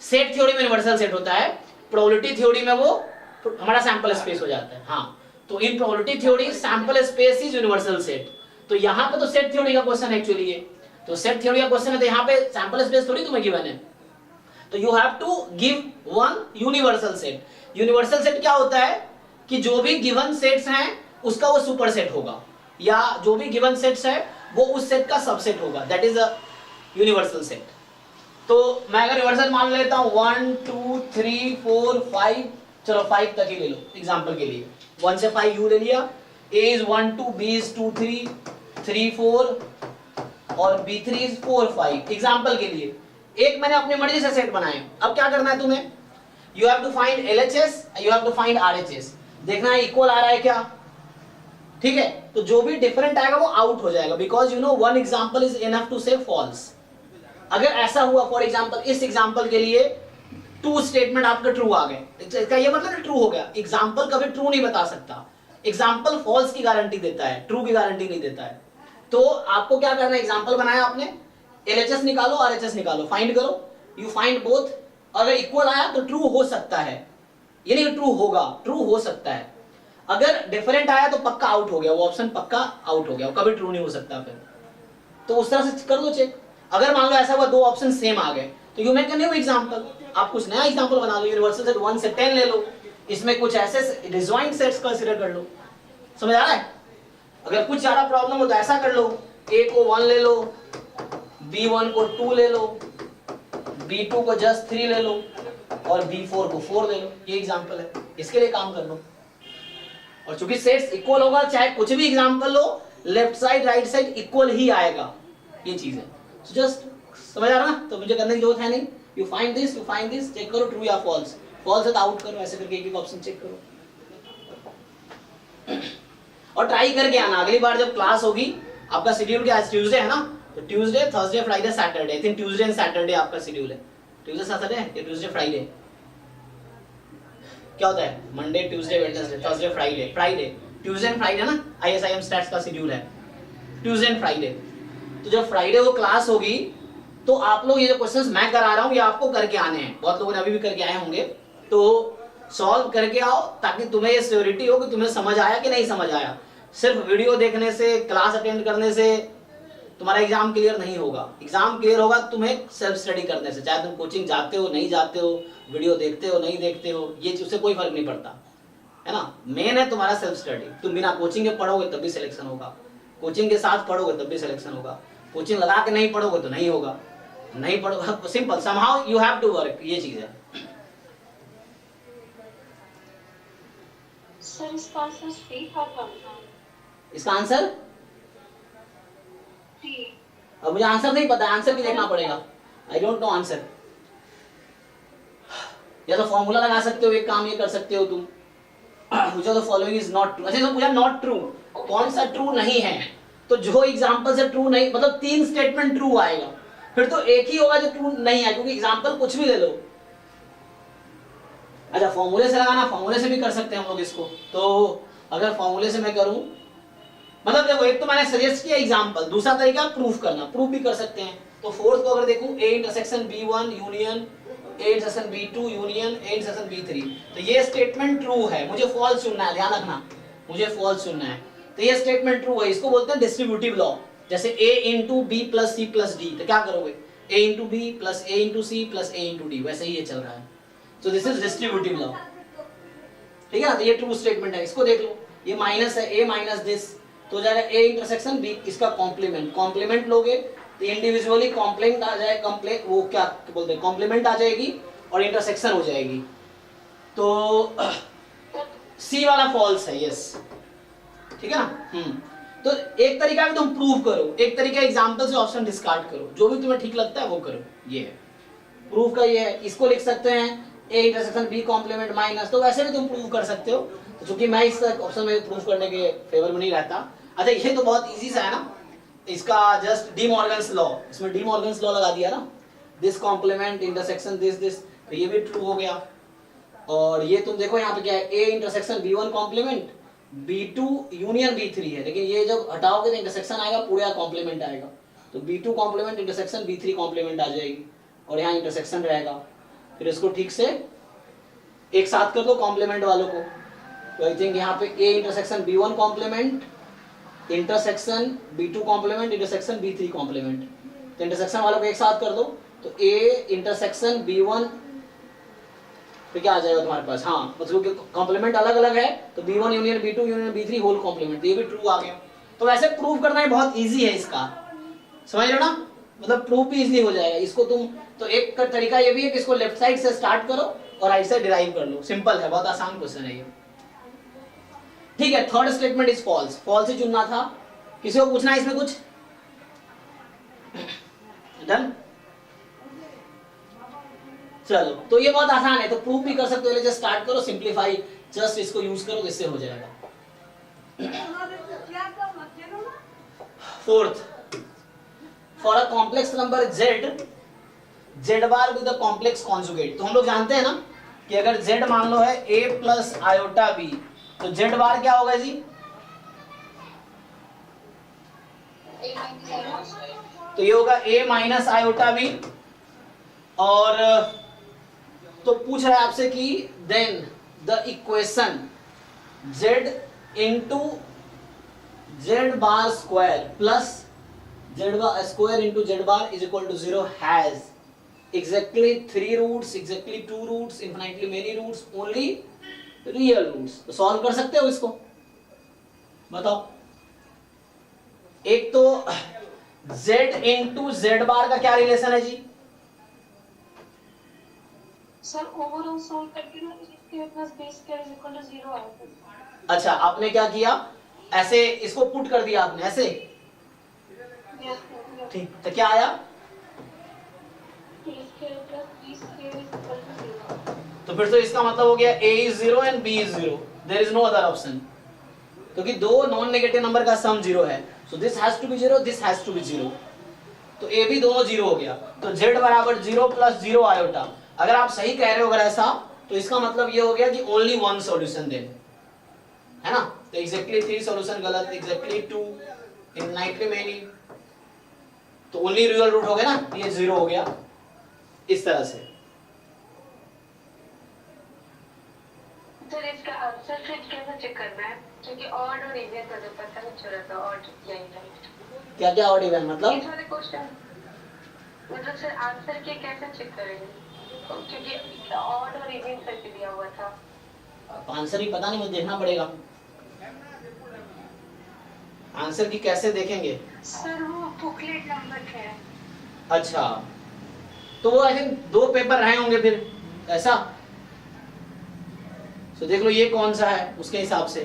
S1: सेट थ्योरी में यूनिवर्सल सेट होता है, प्रोबेबिलिटी थ्योरी में वो हमारा सैंपल स्पेस हो जाता है। हाँ, तो इन probability theory sample space is universal set, तो यहाँ पे तो सेट थ्योरी का क्वेश्चन है एक्चुअली ये, तो सेट थ्योरी का क्वेश्चन है, तो यहाँ पे सैंपल स्पेस थोड़ी तुम्हें गिवन है, तो you have to give one universal set. Universal set क्या होता है कि जो भी गिवन सेट्स हैं उसका वो सुपर सेट होगा, या जो भी गिवन सेट्स है वो उस सेट का सबसेट होगा, that is a universal set. तो मैं अगर यूनिवर्सल मान लेता हूं 1 2 3 4 5, चलो 5 तक ही ले लो एग्जांपल के लिए, 1 से 5 यू ले लिया, A is 1 2, B is 2 3 3 4 और B3 is 4 5, एग्जांपल के लिए एक मैंने अपनी मर्जी से सेट बनाए। अब क्या करना है तुम्हें, you have to find LHS, you have to find RHS, देखना है इक्वल आ रहा है क्या, ठीक है। तो जो भी डिफरेंट आएगा वो आउट हो जाएगा, because you know one example is enough to say false. अगर ऐसा हुआ फॉर एग्जांपल, इस एग्जांपल के लिए 2 स्टेटमेंट आपके ट्रू आ गए, इसका ये मतलब ट्रू हो गया। एग्जांपल कभी ट्रू नहीं बता सकता, एग्जांपल फॉल्स की गारंटी देता है, ट्रू की गारंटी नहीं देता है। तो आपको क्या करना है, एग्जांपल बनाया आपने, LHS निकालो RHS निकालो, फाइंड करो, यू फाइंड बोथ। अगर इक्वल आया तो ट्रू हो सकता है, ये नहीं ट्रू होगा, ट्रू हो सकता है। अगर डिफरेंट आया तो पक्का आउट हो गया, वो ऑप्शन पक्का आउट हो गया, वो कभी ट्रू नहीं हो सकता फिर। तो उस तरह से कर दो चेक। अगर मान लो ऐसा हुआ 2 ऑप्शन सेम आ गए, तो you make a new example, आप कुछ नया एग्जांपल बना लो, यूनिवर्सल सेट 1 से 10 ले लो, इसमें कुछ ऐसे डिसजॉइंट सेट्स कंसीडर कर लो। समझ आ रहा है? अगर कुछ ज्यादा प्रॉब्लम हो तो ऐसा कर लो, A को 1 ले लो, B1 को 2 ले लो, B2 को जस्ट 3 ले लो और B4 को 4 ले लो, ये एग्जांपल है, इसके लिए काम कर लो। और चूंकि सेट्स इक्वल होगा, चाहे कुछ भी एग्जांपल लो, left side right side equal ही आएगा, ये चीज है। तो जस्ट समझ आ रहा ना, तो मुझे करने की जरूरत है नहीं, यू फाइंड दिस, चेक करो ट्रू या फॉल्स, फॉल्स है तो आउट करो, ऐसे करके एक ऑप्शन चेक करो और ट्राई करके आना। अगली बार जब क्लास होगी, आपका शेड्यूल क्या है, ट्यूसडे है ना, तो Tuesday Thursday Friday Saturday, I think Tuesday and Saturday आपका शेड्यूल है, ट्यूसडे सैटरडे या ट्यूसडे फ्राइडे, क्या होता है, Monday Tuesday Wednesday Thursday Friday, Friday Tuesday and Friday ना, ISIM स्टैट्स का शेड्यूल है ट्यूसडे एंड फ्राइडे। तो जब फ्राइडे वो क्लास होगी तो आप लोग ये जो क्वेश्चंस मैं करा रहा हूँ ये आपको करके आने हैं, बहुत लोगों ने अभी भी करके आए होंगे, तो सॉल्व करके आओ ताकि तुम्हें ये श्योरिटी हो कि तुम्हें समझ आया कि नहीं समझ आया। सिर्फ वीडियो देखने से, क्लास अटेंड करने से तुम्हारा एग्जाम क्लियर नहीं होगा। एग्जाम क्लियर होगा तुम्हें सेल्फ स्टडी करने से, चाहे तुम कोचिंग जाते हो नहीं जाते हो, वीडियो देखते हो नहीं देखते हो, ये उससे कोई फर्क नहीं पड़ता, है ना। मेन है तुम्हारा सेल्फ स्टडी। तुम बिना कोचिंग के पढ़ोगे तब भी सिलेक्शन होगा, कोचिंग के साथ पढ़ोगे तब भी सिलेक्शन होगा, कोचिंग लगा के नहीं पढ़ोगे तो नहीं होगा, नहीं पढ़ोगे। Simple, somehow you have to work, ये चीज है।
S2: सर इसका आंसर सी था कौन सा?
S1: इसका आंसर
S2: सी।
S1: अब मुझे आंसर नहीं पता, आंसर भी देखना पड़ेगा। I don't know answer. या तो फॉर्मूला लगा सकते हो, एक काम ये कर सकते हो तुम, मुझे तो फॉलोइंग इज नॉट ट्रू। अच्छा तो पूछा नॉट ट्रू, कौन सा ट्रू नहीं है, तो जो एग्जांपल से ट्रू नहीं, मतलब 3 स्टेटमेंट ट्रू आएगा, फिर तो एक ही होगा जो ट्रू नहीं है, क्योंकि एग्जांपल कुछ भी ले लो। अच्छा फॉर्मूले से लगाना, फॉर्मूले से भी कर सकते हैं हम लोग इसको। तो अगर फॉर्मूले से मैं करूं, मतलब देखो एक तो मैंने सजेस्ट किया एग्जांपल, दूसरा तरीका प्रूफ करना, प्रूफ भी कर सकते हैं। तो फोर्थ को अगर देखूं, A intersection B1 union A intersection B2 union A intersection B3, तो ये स्टेटमेंट ट्रू है, मुझे फॉल्स चुनना है, ध्यान रखना मुझे फॉल्स चुनना है। तो ये स्टेटमेंट ट्रू है, इसको बोलते हैं डिस्ट्रीब्यूटिव लॉ। जैसे A into B plus C plus D, तो क्या करोगे, A into B plus A into C plus A into D, वैसे ही ये चल रहा है। तो दिस इज डिस्ट्रीब्यूटिव लॉ, ठीक है ना। तो ये ट्रू स्टेटमेंट है, इसको देख लो, ये माइनस है, A माइनस दिस, तो हो जाएगा A इंटरसेक्शन B, इसका कॉम्प्लीमेंट, कॉम्प्लीमेंट लोगे तो इंडिविजुअली कॉम्प्लीमेंट आ जाए, कॉम्प्लेक्स वो क्या बोलते हैं, कॉम्प्लीमेंट आ जाएगी और इंटरसेक्शन हो जाएगी। तो C वाला फॉल्स है, यस, ठीक है ना। तो एक तरीका है तुम प्रूव करो, एक तरीका एग्जांपल से ऑप्शन डिस्कार्ड करो, जो भी तुम्हें ठीक लगता है वो करो, ये है प्रूफ का। ये है, इसको लिख सकते हैं A intersection B complement minus, तो वैसे भी तुम प्रूव कर सकते हो। तो चूंकि मैं इस ऑप्शन में प्रूफ करने के फेवर में नहीं रहता। अच्छा ये तो बहुत इजी सा है ना, इसका जस्ट डी मॉर्गन्स लॉ, इसमें डी मॉर्गन्स लॉ लगा दिया ना, दिस कॉम्प्लीमेंट इंटरसेक्शन दिस, तो ये भी ट्रू हो गया। और ये तुम देखो यहाँ पे क्या है, A intersection B1 complement B2 union B3 है, लेकिन ये जब हटाओगे तो इंटरसेक्शन आएगा, पूरा कॉम्प्लीमेंट आएगा, तो B2 complement intersection B3 complement आ जाएगी और यहाँ इंटरसेक्शन रहेगा। फिर इसको ठीक से एक साथ कर दो कॉम्प्लीमेंट वालों को, तो आई थिंक यहाँ पे A intersection B1 complement intersection B2 complement intersection B3 complement, तो इंटरसेक्शन वालों को एक साथ कर दो, तो A इंटरसेक्शन B1 फिर क्या आ जाएगा तुम्हारे पास, हाँ मतलब कॉम्प्लीमेंट अलग अलग है, तो B1 union B2 union B3 whole complement, ये भी ट्रू आ गया। तो वैसे प्रूव करना है बहुत इजी है इसका, समझ रहे हो ना, मतलब प्रूफ भी इजीली हो जाएगा इसको तुम। तो एक तरीका ये भी है कि इसको लेफ्ट साइड से स्टार्ट करो और राइट साइड डिराइव कर लो, सिंपल है, बहुत आसान क्वेश्चन है ये, ठीक है। Third statement is false, false ही चुनना था। किसी को पूछना है इसमें कुछ, डन, चलो। तो ये बहुत आसान है, तो प्रूफ भी कर सकते हो, जस्ट स्टार्ट करो, सिंप्लीफाई जस्ट इसको यूज करो, इससे हो जाएगा। Fourth, for a complex number z bar with a complex conjugate, तो हम लोग जानते हैं ना कि अगर z मान लो है a प्लस आयोटा b, तो z बार क्या होगा जी, तो ये होगा a माइनस आयोटा b। और तो पूछ रहा है आपसे कि then the equation z into z bar square plus z bar square into z bar is equal to 0 has exactly 3 roots, exactly 2 roots, infinitely many roots, only real roots। तो solve कर सकते हो इसको, बताओ। एक तो z इंटू z बार का क्या रिलेशन है जी,
S2: सर ओवरऑल सॉल्व करके ना square plus b square is equal to 0 आएगा।
S1: अच्छा आपने क्या किया, ऐसे इसको पुट कर दिया आपने ऐसे, ठीक, तो क्या आया, तो फिर तो इसका मतलब हो गया a is 0 and b is 0, there is no other option, क्योंकि दो नॉन नेगेटिव नंबर का सम 0 है, so this has to be 0, this has to be 0, तो a भी दोनों 0 हो गया। तो z बराबर 0 प्लस 0 आयोटा, अगर आप सही कह रहे हो अगर ऐसा, तो इसका मतलब ये हो गया कि ओनली वन सॉल्यूशन देन, है ना। तो एग्जैक्टली 3 सॉल्यूशन गलत, एग्जैक्टली 2 इनफाइनाइटली मेनी, तो ओनली रियल रूट हो गया ना, ये 0 हो गया इस तरह से।
S2: सर इसका आंसर फिर कैसे चेक करना है, क्योंकि ऑड और इवन का जो पता नहीं चल रहा था, ऑड या इवन।
S1: क्या क्या ऑड इवन मतलब?
S2: इस वाले क्वेश्चन मतलब सर आंसर के कैसे चेक करेंगे, क्योंकि ऑड और इवन करके दिया हुआ था।
S1: आंसर ही पता नहीं, मुझे देखना पड़ेगा। आंसर की कैसे देखेंगे?
S2: सर वो बुकलेट नंबर है।
S1: अच्छा, तो वो आई थिंक 2 पेपर रहे होंगे फिर, ऐसा। तो देख लो ये कौन सा है उसके हिसाब से।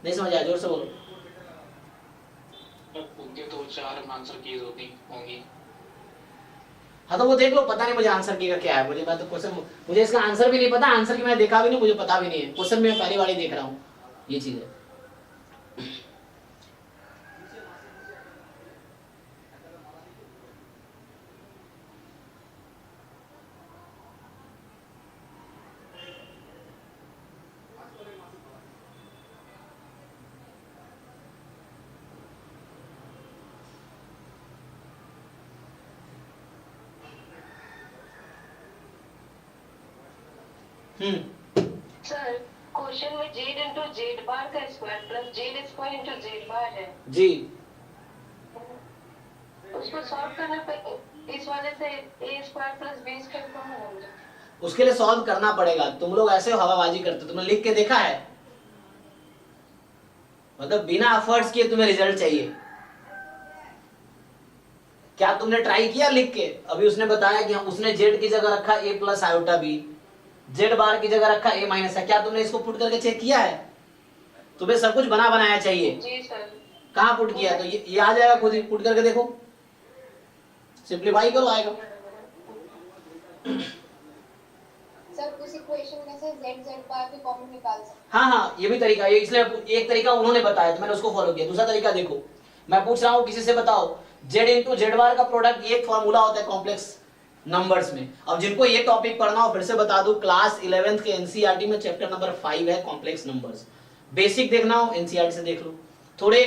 S1: नहीं समझ आया, जोर से बोलो।
S3: उनके तो 4 आंसर कीज होती होंगी।
S1: हाँ तो वो देख लो, पता नहीं मुझे आंसर की का क्या है, मुझे तो क्वेश्चन, मुझे इसका आंसर भी नहीं पता, आंसर की मैंने देखा भी नहीं, मुझे पता भी नहीं है, क्वेश्चन में पहली बार ही देख रहा हूँ ये चीज है।
S2: सर क्वेश्चन में z into z बार का square plus z square into z बार है
S1: जी,
S2: उसको सॉल्व करना पे इस वाले से a square plus b square कम होगा।
S1: उसके लिए सॉल्व करना पड़ेगा। तुम लोग ऐसे हवाबाजी करते हो, तुमने लिख के देखा है? मतलब बिना एफर्ट्स किए तुम्हें रिजल्ट चाहिए। क्या तुमने ट्राई किया लिख के? अभी उसने बताया कि हम, उसने z की जगह रखा a plus iota b, z बार की जगह रखा a माइनस है। क्या तुमने इसको पुट करके चेक किया है? तुम्हें सब कुछ बना बनाया चाहिए।
S2: जी सर।
S1: कहाँ पुट किया? तो ये आ जाएगा, खुद ही पुट करके देखो, सिंपलीफाई करो, आएगा।
S4: सर उस इक्वेशन में से z z बार भी कॉमन निकाल सकते हैं।
S1: हाँ, ये भी तरीका, ये इसलिए एक तरीका उन्होंने बताया तो मैंने उसको फॉलो किया। दूसरा तरीका देखो, मैं पूछ रहा हूँ किसी से, बताओ z इंटू जेड बार का प्रोडक्ट, ये एक फॉर्मूला होता है कॉम्प्लेक्स नंबर्स में। अब जिनको ये टॉपिक पढ़ना हो, फिर से बता दूं, क्लास 11th के एनसीईआरटी में चैप्टर नंबर 5 है कॉम्प्लेक्स नंबर्स। बेसिक देखना हो एनसीईआरटी से देख लो, थोड़े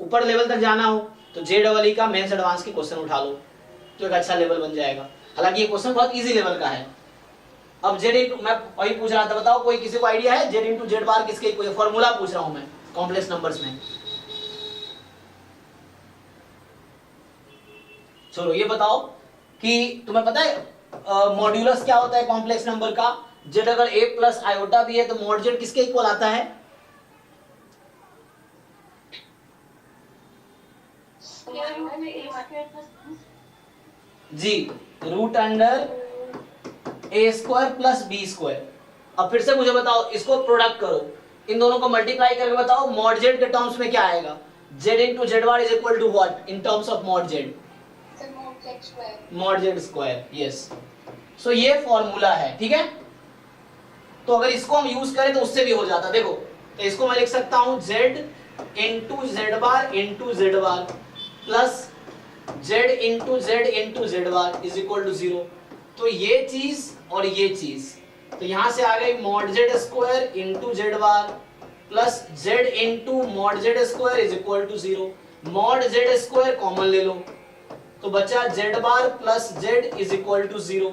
S1: ऊपर लेवल तक जाना हो तो जेडबलई का मेंस एडवांस के क्वेश्चन उठा लो, तो एक अच्छा लेवल बन जाएगा। हालांकि ये क्वेश्चन बहुत इजी लेवल का है। अब जेड इंटू, मैं वही पूछ रहा था, बताओ कोई किसी को आइडिया है जेड इंटू जेड बार किसके, कोई फॉर्मूला पूछ रहा हूं मैं कॉम्प्लेक्स नंबर्स में। चलो ये बताओ कि तुम्हें पता है मॉड्यूलस क्या होता है कॉम्प्लेक्स नंबर का? जेड अगर a प्लस आयोटा भी है तो मॉड जेड किसके इक्वल आता है? जी, root under a square plus b square. अब फिर से मुझे बताओ, इसको प्रोडक्ट करो, इन दोनों को मल्टीप्लाई करके बताओ मॉड जेड के टर्म्स में क्या आएगा? z into z bar is equal to what in terms of mod z? Mod z square, yes. So ये फॉर्मूला है, ठीक है। तो अगर इसको हम यूज करें तो उससे भी हो जाता, देखो। तो इसको मैं लिख सकता हूं z into z bar plus z into z bar is equal to 0। तो ये चीज और ये चीज, तो यहां से आ गई mod z square into z bar plus z into mod z square is equal to 0। Mod z square common ले लो तो बचा z bar plus z is equal to 0।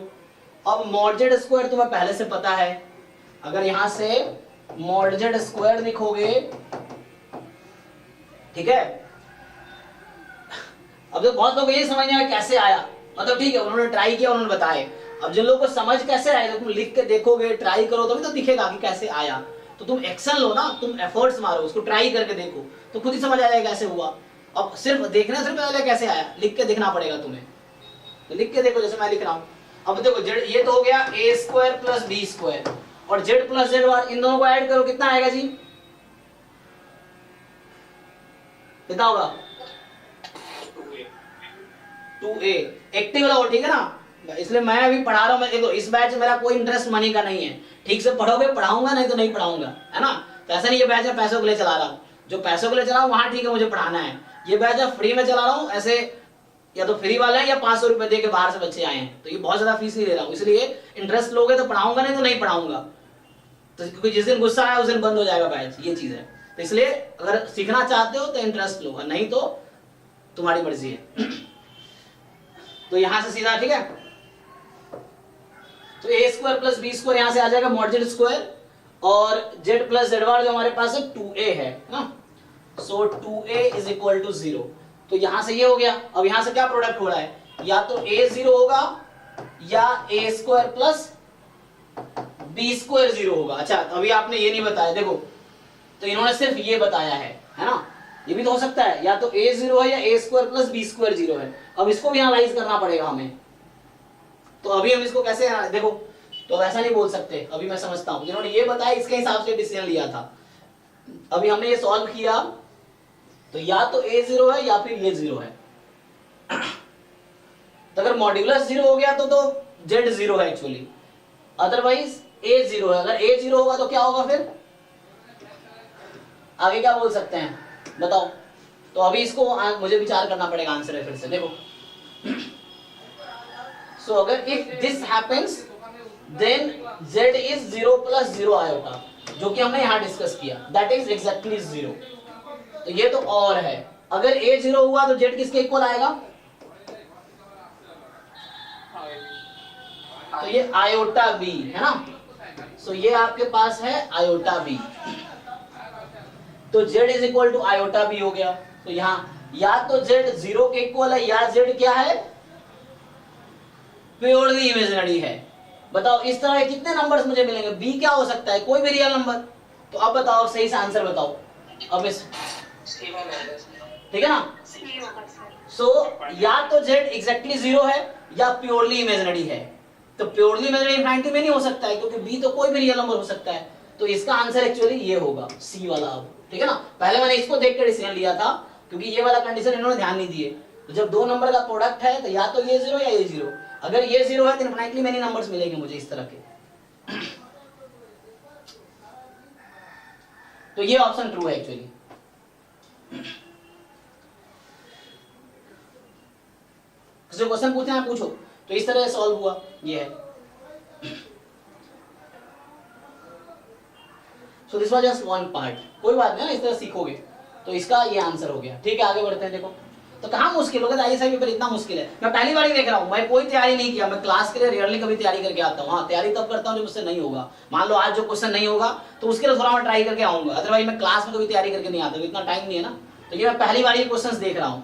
S1: अब मॉड जेड स्क्वायर तुम्हें पहले से पता है, अगर यहां से मॉड जेड स्क्वायर लिखोगे, ठीक है। अब तो बहुत लोग ये समझ नहीं आया कैसे आया, मतलब ठीक है उन्होंने ट्राई किया, उन्होंने बताया। अब जिन लोगों को समझ कैसे आएगा, तुम लिख के देखोगे, ट्राई करो तभी तो दिखेगा कि कैसे आया। तो तुम एक्शन लो ना, तुम एफर्ट्स मारो, उसको ट्राई करके देखो तो खुद ही समझ आ जाएगा कैसे हुआ। अब सिर्फ देखने से पहले कैसे आया, लिख के देखना पड़ेगा तुम्हें। तो लिख के देखो, जैसे मैं लिख रहा हूं। अब देखो जेड, ये तो हो गया a square plus b square, और z प्लस जेड बार, इन दोनों को ऐड करो, कितना आएगा जी? कितना होगा? 2a। एक्टिव रहो, ठीक है ना। इसलिए मैं अभी पढ़ा रहा हूं। मैं देखो इस बैच में मेरा कोई इंटरेस्ट मनी का नहीं है, ठीक से पढ़ोगे पढ़ाऊंगा, नहीं तो नहीं पढ़ाऊंगा, है ना। तो ऐसा नहीं ये बैच है पैसों के लिए चला रहा हूँ, जो पैसों के लिए चला रहा हूँ वहाँ ठीक है मुझे पढ़ाना है, ये बैच है फ्री में चला रहा हूँ, ऐसे या तो फ्री वाला है या 500 रुपए दे के बाहर से बच्चे आए हैं, तो ये बहुत ज्यादा फीस नहीं ले रहा हूँ, इसलिए इंटरेस्ट लोगे तो पढ़ाऊंगा, नहीं तो नहीं पढ़ाऊंगा, तो क्योंकि जिस दिन गुस्सा आया उस दिन बंद हो जाएगा बैच, ये चीज है। तो इसलिए अगर सीखना चाहते हो तो इंटरेस्ट लो, और नहीं तो तुम्हारी मर्जी है। तो यहां से सीधा ठीक है, तो ए स्क्वायर प्लस बी स्क्वायर यहां से आ जाएगा मॉड जेड स्क्वायर, और जेड प्लस जेड बार जो हमारे पास है 2a है ना, सो 2a इज इक्वल टू 0। तो यहां से ये हो गया, अब यहां से क्या प्रोडक्ट हो रहा है, या तो a 0 होगा या a square plus b square 0 होगा। अच्छा अभी आपने ये नहीं बताया, देखो तो इन्होंने सिर्फ ये बताया है ना, ये भी तो हो सकता है, या तो a 0 है या a square plus b square 0 है। अब इसको भी एनालाइज करना पड़ेगा हमें, तो अभी हम इसको कैसे देखो, तो ऐसा नहीं बोल सकते, अभी मैं समझता हूं जिन्होंने ये बताया इसके हिसाब से डिसीजन लिया था। अभी हमने ये सॉल्व किया, तो या तो a 0 है या फिर ये 0 है। तो अगर मॉड्यूलस 0 हो गया तो z 0 है एक्चुअली, अदरवाइज a 0 है। अगर a 0 होगा तो क्या होगा, फिर आगे क्या बोल सकते हैं बताओ। तो अभी इसको मुझे विचार करना पड़ेगा, आंसर है फिर से देखो। सो अगर if this happens then z is 0 plus 0 iota, जो कि हमने यहां डिस्कस किया, दैट इज एग्जैक्टली 0। तो ये तो और है, अगर a 0 हुआ तो z किसके इक्वल आएगा, तो ये आयोटा b है ना। सो ये आपके पास है आयोटा b, तो z is equal to iota b हो गया। तो यहाँ या तो z 0 के इक्वल है या z क्या है, प्योरली इमेजिनरी है। बताओ इस तरह के कितने नंबर्स मुझे मिलेंगे, b क्या हो सकता है, कोई भी रियल नंबर। तो अब बताओ सही से आंसर बताओ अब इस, ठीक है ना। सो या तो z एग्जैक्टली 0 है या प्योरली इमेजिनरी है। तो प्योरली इमेजिनरी इनफिनिटी में नहीं हो सकता है, क्योंकि b तो कोई भी रियल नंबर हो सकता है। तो इसका आंसर एक्चुअली ये होगा सी वाला। अब ठीक है ना, पहले मैंने इसको देख कर डिसीजन लिया था, क्योंकि ये वाला कंडीशन इन्होंने ध्यान नहीं दिए। तो जब दो नंबर का प्रोडक्ट है तो या तो ये 0 या ये 0, अगर ये 0 है तो इनफिनिटली मेनी नंबर्स मिलेंगे मुझे इस तरह के। तो ये ऑप्शन ट्रू है एक्चुअली। जो क्वेश्चन पूछे हैं पूछो। तो इस तरह से सॉल्व हुआ, ये है। So this was just one part, कोई बात नहीं ना, इस तरह सीखोगे। तो इसका ये आंसर हो गया। ठीक है आगे बढ़ते हैं। देखो तो कहाँ मुश्किल होगा, आईएएस पेपर इतना मुश्किल है। मैं पहली बार ही देख रहा हूँ, मैं कोई तैयारी नहीं किया, मैं क्लास के लिए रेयरली कभी तैयारी करके आता हूँ। हाँ तैयारी तब करता हूँ जब मुझसे नहीं होगा। मान लो आज जो क्वेश्चन नहीं होगा तो उसके लिए थोड़ा मैं ट्राई करके आऊंगा, अदरवाइज मैं क्लास में कभी तैयारी करके नहीं आता, इतना टाइम नहीं है ना। तो ये मैं पहली बार ये क्वेश्चन देख रहा हूँ।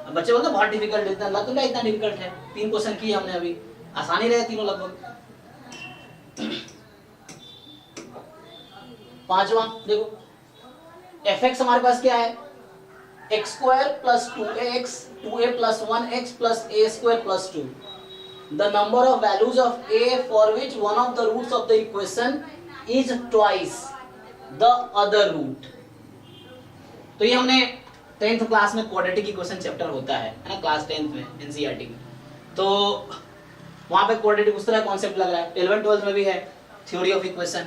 S1: बच्चे बोलते बहुत डिफिकल्ट, इतना लगता है इतना डिफिकल्ट है। 3 क्वेश्चन किए हमने अभी, आसानी रहे तीनों लगभग। 5वां देखो, fx हमारे पास क्या है, x square plus 2ax 2a plus 1x plus a square plus 2। The number of values of a for which one of the roots of the equation is twice the other root। तो ये हमने 10th class में quadratic equation chapter होता है ना, class 10th में NCERT में। तो वहां पे क्वाड्रेटिक उस तरह कॉन्सेप्ट लग रहा है। 11th 12th में भी है थ्योरी ऑफ इक्वेशन,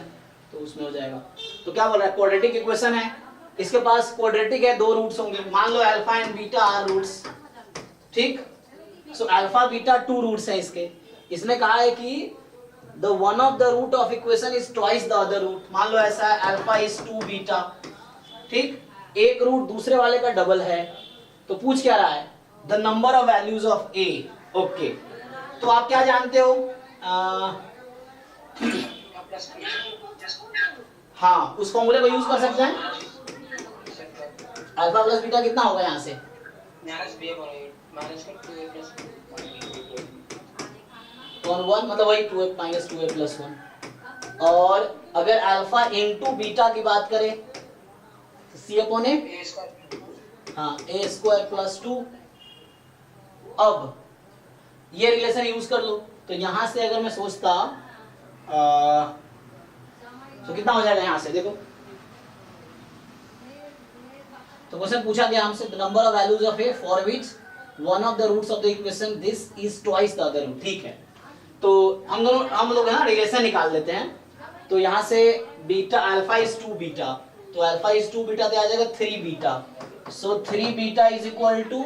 S1: तो उसमें हो जाएगा। तो क्या बोल रहा है, क्वाड्रेटिक इक्वेशन है, इसके पास क्वाड्रेटिक है, 2 रूट्स होंगे। मान लो alpha and beta are roots, ठीक। सो अल्फा बीटा 2 रूट्स है इसके। इसने कहा है कि the one of the root of equation is twice the other root. मान लो ऐसा है, अल्फा इज 2 बीटा, ठीक। एक रूट दूसरे वाले का डबल है। तो पूछ क्या रहा है, the number of values of A. Okay, तो आप क्या जानते हो, हाँ उस फॉर्मूले को यूज कर सकते हैं। अल्फा प्लस बीटा कितना होगा यहाँ से, वन, मतलब वही 2a माइनस 2a प्लस 1। और अगर अल्फा इंटू बीटा की बात करें तो सी अपॉन ए, हाँ a स्क्वायर प्लस 2। अब ये रिलेशन यूज कर लो। तो यहां से अगर मैं सोचता तो कितना हो जाएगा यहां से, देखो तो क्वेश्चन पूछा गया हमसे, the number of values of a for which one of the roots of the equation this is twice the other root. ठीक है, तो हम लोग है ना रिलेशन निकाल लेते हैं। तो यहाँ से बीटा अल्फा इज 2 बीटा, तो अल्फा इज 2 बीटा तो आ जाएगा 3 beta. So 3 beta is equal to,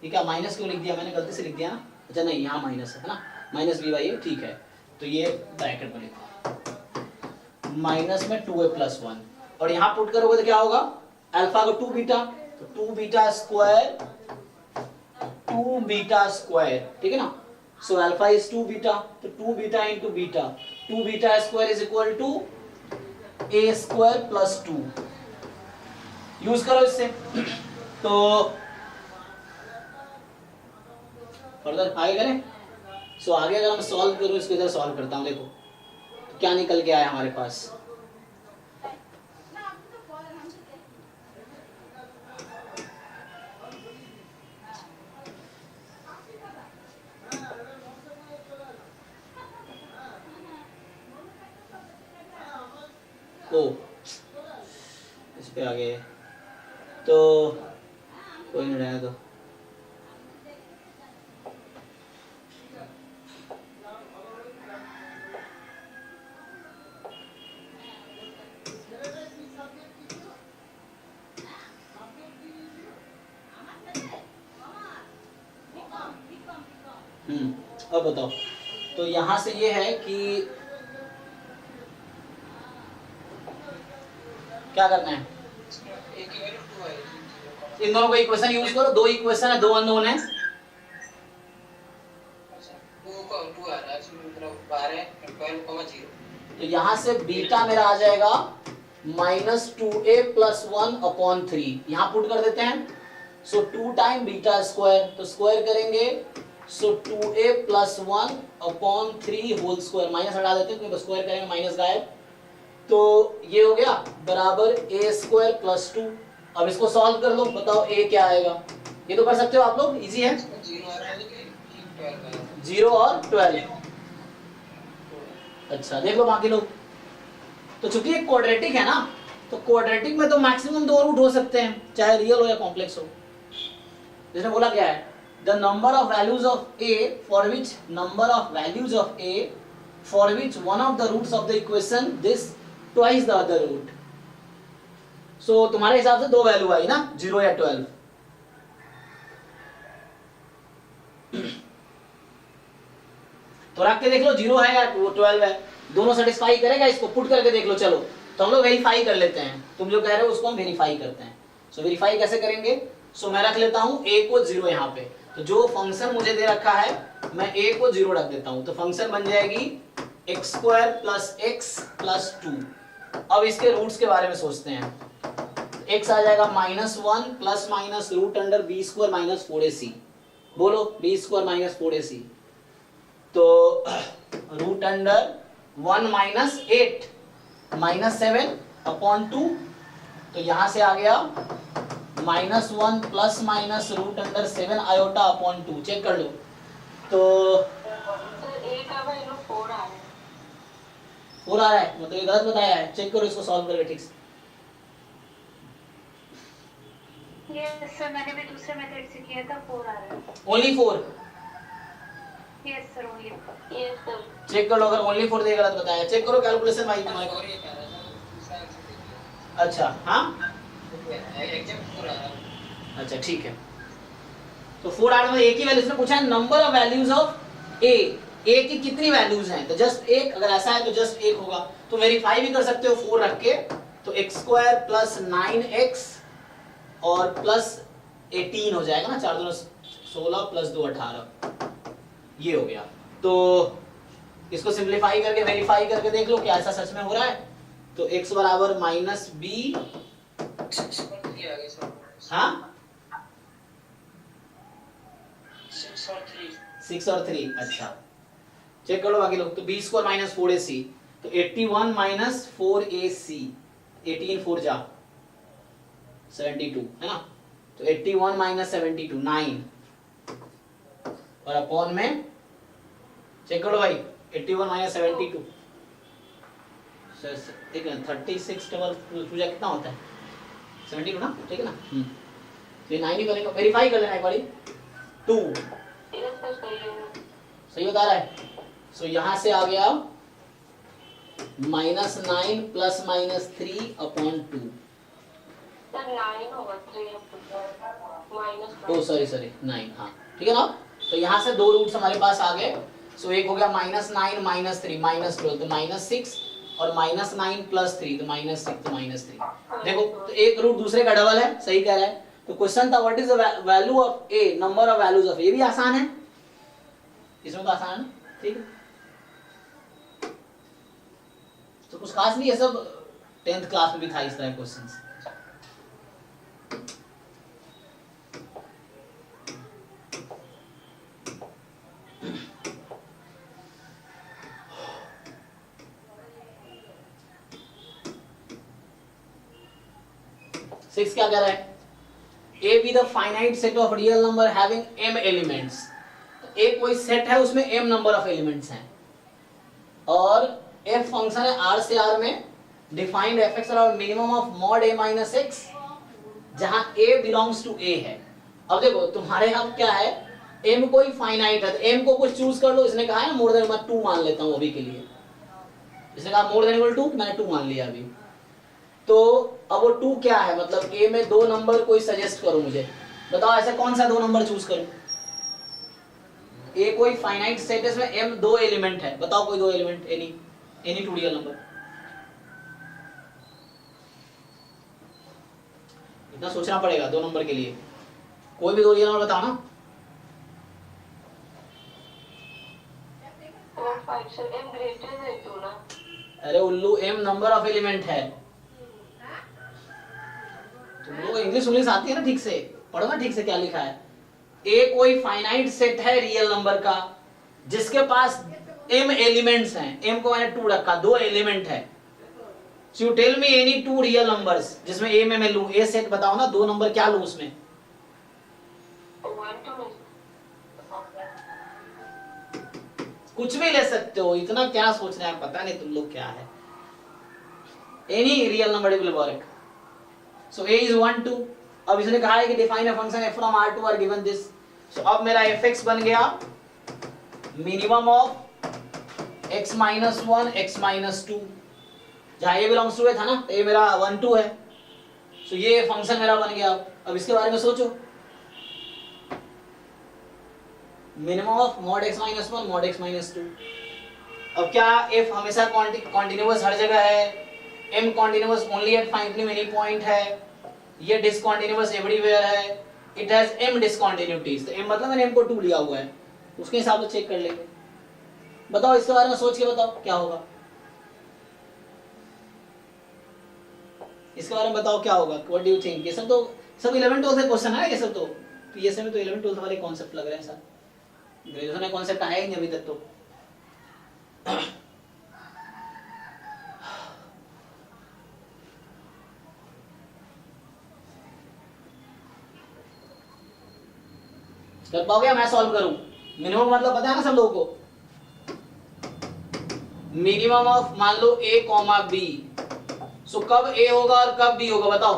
S1: ये क्या माइनस क्यों लिख दिया मैंने, गलती से लिख दिया ना, अच्छा नहीं यहाँ माइनस है ना, माइनस बी बाई ए, ठीक है। तो ये ब्रैकेट में लिखो, माइनस में 2a प्लस 1, और यहाँ पुट करोगे तो क्या होगा, अल्फा को 2 बीटा, तो 2 बीटा स्क्वायर, 2 बीटा स्क्वायर, ठीक है ना। सो अल्फा इज 2 बीटा, तो 2 beta into beta, 2 beta square is equal to a square plus 2, use करो इससे। तो फर्दर आगे करें। सो आगे अगर मैं सॉल्व करूं, इसको इधर सॉल्व करता हूं, देखो तो क्या निकल के आया हमारे पास। ओ इस पे आ गए, तो कोई नहीं रहने दो। अब बताओ, तो यहां से ये है कि क्या करना है,
S3: एक की वैल्यू 2 आएगी,
S1: इन दोनों को इक्वेशन यूज करो, दो इक्वेशन है, दो अननोन है।
S3: 2 का 2 आ रहा है, इसमें मतलब 12 12,0।
S1: तो यहां से बीटा मेरा आ जाएगा -2a प्लस 1 अपॉन 3, यहां पुट कर देते हैं। सो 2 टाइम बीटा स्क्वायर, तो स्क्वायर करेंगे, so 2a plus 1 upon 3 whole square, minus हटा देते हैं क्योंकि स्क्वायर करेंगे माइनस गायब, तो ये हो गया बराबर a स्क्वायर प्लस 2। अब इसको सॉल्व कर लो, बताओ a क्या आएगा, ये तो कर सकते हो आप लोग, इजी है।
S3: 0 आ रहा है कि 12 आ रहा है,
S1: 0 और 12, अच्छा देख लो बाकी लोग। तो चूंकि ये क्वाड्रेटिक है ना, तो क्वाड्रेटिक में तो मैक्सिमम 2 रूट हो सकते हैं, चाहे रियल हो या कॉम्प्लेक्स हो। जिसने बोला क्या है, the number of values of a for which number of values of a for which one of the roots of the equation this twice the other root. So तुम्हारे हिसाब से 2 वैल्यू आई ना, 0 या 12। तो रख के देख लो 0 है या 12 है, दोनों सेटिस्फाई करेगा, इसको पुट करके देख लो। चलो तो हम लोग वेरीफाई कर लेते हैं, तुम जो कह रहे हो उसको हम वेरीफाई करते हैं। सो वेरीफाई कैसे करेंगे, सो मैं रख लेता हूं a को 0 यहाँ पे, तो जो फंक्शन मुझे दे रखा है मैं a को 0 रख देता हूं, तो फंक्शन बन जाएगी x square plus x plus 2। अब इसके रूट्स के बारे में सोचते हैं, x आ जाएगा -1 plus minus root under b square minus 4ac, बोलो b स्क्वायर माइनस 4ac, तो root under 1 minus 8 minus 7 upon 2, तो यहां से आ गया -1 plus minus root under 7 iota upon 2, check कर लो। तो
S2: a का वैल्यू 4 आ रहा है,
S1: 4 आ रहा है, मतलब ये गलत बताया है, चेक करो इसको सॉल्व करके ठीक से।
S2: यस सर, मैंने भी दूसरे मेथड से किया था, 4 आ रहा है।
S1: Only 4,
S2: yes sir, only 4। Yes sir,
S1: check कर लो, अगर ओनली 4 दे गलत बताया, चेक करो कैलकुलेशन भाई तुम्हारे।
S3: और ये कह रहा था दूसरा आंसर दे दिया,
S1: अच्छा हाँ,
S3: एग्जैक्ट 4 आ रहा है।
S1: अच्छा ठीक है। तो 4 आने में एक ही वैल्यू, इसने पूछा है number of values of a, a की कितनी वैल्यूज हैं, तो जस्ट एक, अगर ऐसा है तो जस्ट एक होगा। तो वेरीफाई भी कर सकते हो 4 रख के, तो x स्क्वायर प्लस 9x और प्लस 18 हो जाएगा ना, 4 दूनी 16 प्लस 2 18, ये हो गया। तो इसको सिंप्लीफाई करके वेरीफाई करके देख लो क्या ऐसा सच में हो रहा है। तो x बराबर माइनस बी,
S3: 6 और 3 आ गए सर,
S1: हाँ
S3: 6 और 3,
S1: 6 और 3, अच्छा चेक कर लो बाकी लोग। तो b स्क्वायर माइनस 4ac, तो 81 माइनस 4ac, 18 4 जा 72 है ना, तो 81 माइनस 72 9, और अपॉन में चेक कर लो भाई 81 माइनस 72, ठीक है 36 डबल पूजा कितना होता है 72 ना, ठीक है ना। तो ये 9 ही बनेगा, वेरीफाई कर लेना एक बारी। 2
S2: यस सर, सही है।
S1: सही बता रहा है। सो यहां से आ गया -9 प्लस -3 अपॉन 2।
S2: सर 9 होगा 3 माइनस
S1: ओ सॉरी 9, हाँ ठीक है ना। तो यहाँ से दो रूट्स हमारे पास आ गए। सो एक हो गया -9 -3 -12 तो -6 और -9 + 3 तो -6 तो -3। देखो तो एक रूट दूसरे का डबल है, सही कह रहा है। तो क्वेश्चन था what is the value of a, number of values of a. ये भी आसान है, इसमें तो आसान है, ठीक है। तो कुछ खास नहीं है, सब 10th क्लास में भी था इस तरह क्वेश्चंस। सिक्स क्या कह रहा है, A be the finite set of real number having m elements. A कोई सेट है उसमें m नंबर ऑफ एलिमेंट्स हैं और f फंक्शन है r से r में defined fx around minimum of mod a minus x, जहां a बिलोंग्स टू a है। अब देखो तुम्हारे यहाँ क्या है, m कोई फाइनाइट है तो m को कुछ चूज कर लो। इसने कहा है मोर देन, मैं 2 मान लेता हूं अभी के लिए। इसने कहा मोर देन इक्वल टू, मैंने 2 मान लिया अभी। तो अब वो 2 क्या है, मतलब a में 2 नंबर कोई सजेस्ट करो मुझे, बताओ ऐसा कौन सा 2 नंबर चूज करूं। a कोई फाइनाइट सेट है, इसमें m 2 एलिमेंट है, बताओ कोई 2 एलिमेंट, एनी 2 रियल नंबर। इतना सोचना पड़ेगा 2 नंबर के लिए, कोई भी 2 रियल नंबर बताओ ना।
S2: 4 5 सर m ग्रेटर है 2 ना।
S1: अरे उल्लू, m नंबर ऑफ एलिमेंट है। तुम लोगों को इंग्लिश आती है ना ठीक से, पढ़ो ना ठीक से क्या लिखा है। a कोई फाइनाइट सेट है रियल नंबर का जिसके पास m एलिमेंट्स हैं। m को मैंने 2 रखा, 2 एलिमेंट है। So you tell me any 2 real numbers जिसमें a में मैं लूं, a सेट बताओ ना, 2 नंबर क्या लूं उसमें।
S2: 1 2
S1: कुछ भी ले सकते हो, इतना क्या सोच रहे हैं, पता नहीं तुम लोग क्या है। Any real number will work. So a is 1 2। अब इसने कहा है कि define a function f from r to r given this। सो अब मेरा fx बन गया minimum of x minus 1 x minus 2, जहां a बिलोंग्स टू a था ना, तो a मेरा 1 2 है। सो ये फंक्शन मेरा बन गया। अब इसके बारे में सोचो, minimum of mod x minus 1 mod x minus 2। अब क्या f हमेशा कॉन्टिन्यूअस हर जगह है, m continuous only at finally many point है, ये डिसकंटीन्यूअस एवरीवेयर है, इट हैज m डिसकंटिन्यूटीज। तो m मतलब मैंने m को 2 लिया हुआ है, उसके हिसाब से चेक कर लेंगे। बताओ इसके बारे में सोच के बताओ क्या होगा, इसके बारे में बताओ क्या होगा, व्हाट डू यू थिंक। ये सब तो सब 11 12 के क्वेश्चन है, ये सब तो पीएसए में तो 11 12 वाले कॉन्सेप्ट लग रहे हैं सर, ग्रेजुएशन में कॉन्सेप्ट आया ही नहीं अभी तक तो। कर पाओगे या मैं सॉल्व करूं। मिनिमम मतलब पता है ना सब लोगों को, मिनिमम ऑफ मान लो a कॉमा b। सो कब a होगा और कब b होगा बताओ।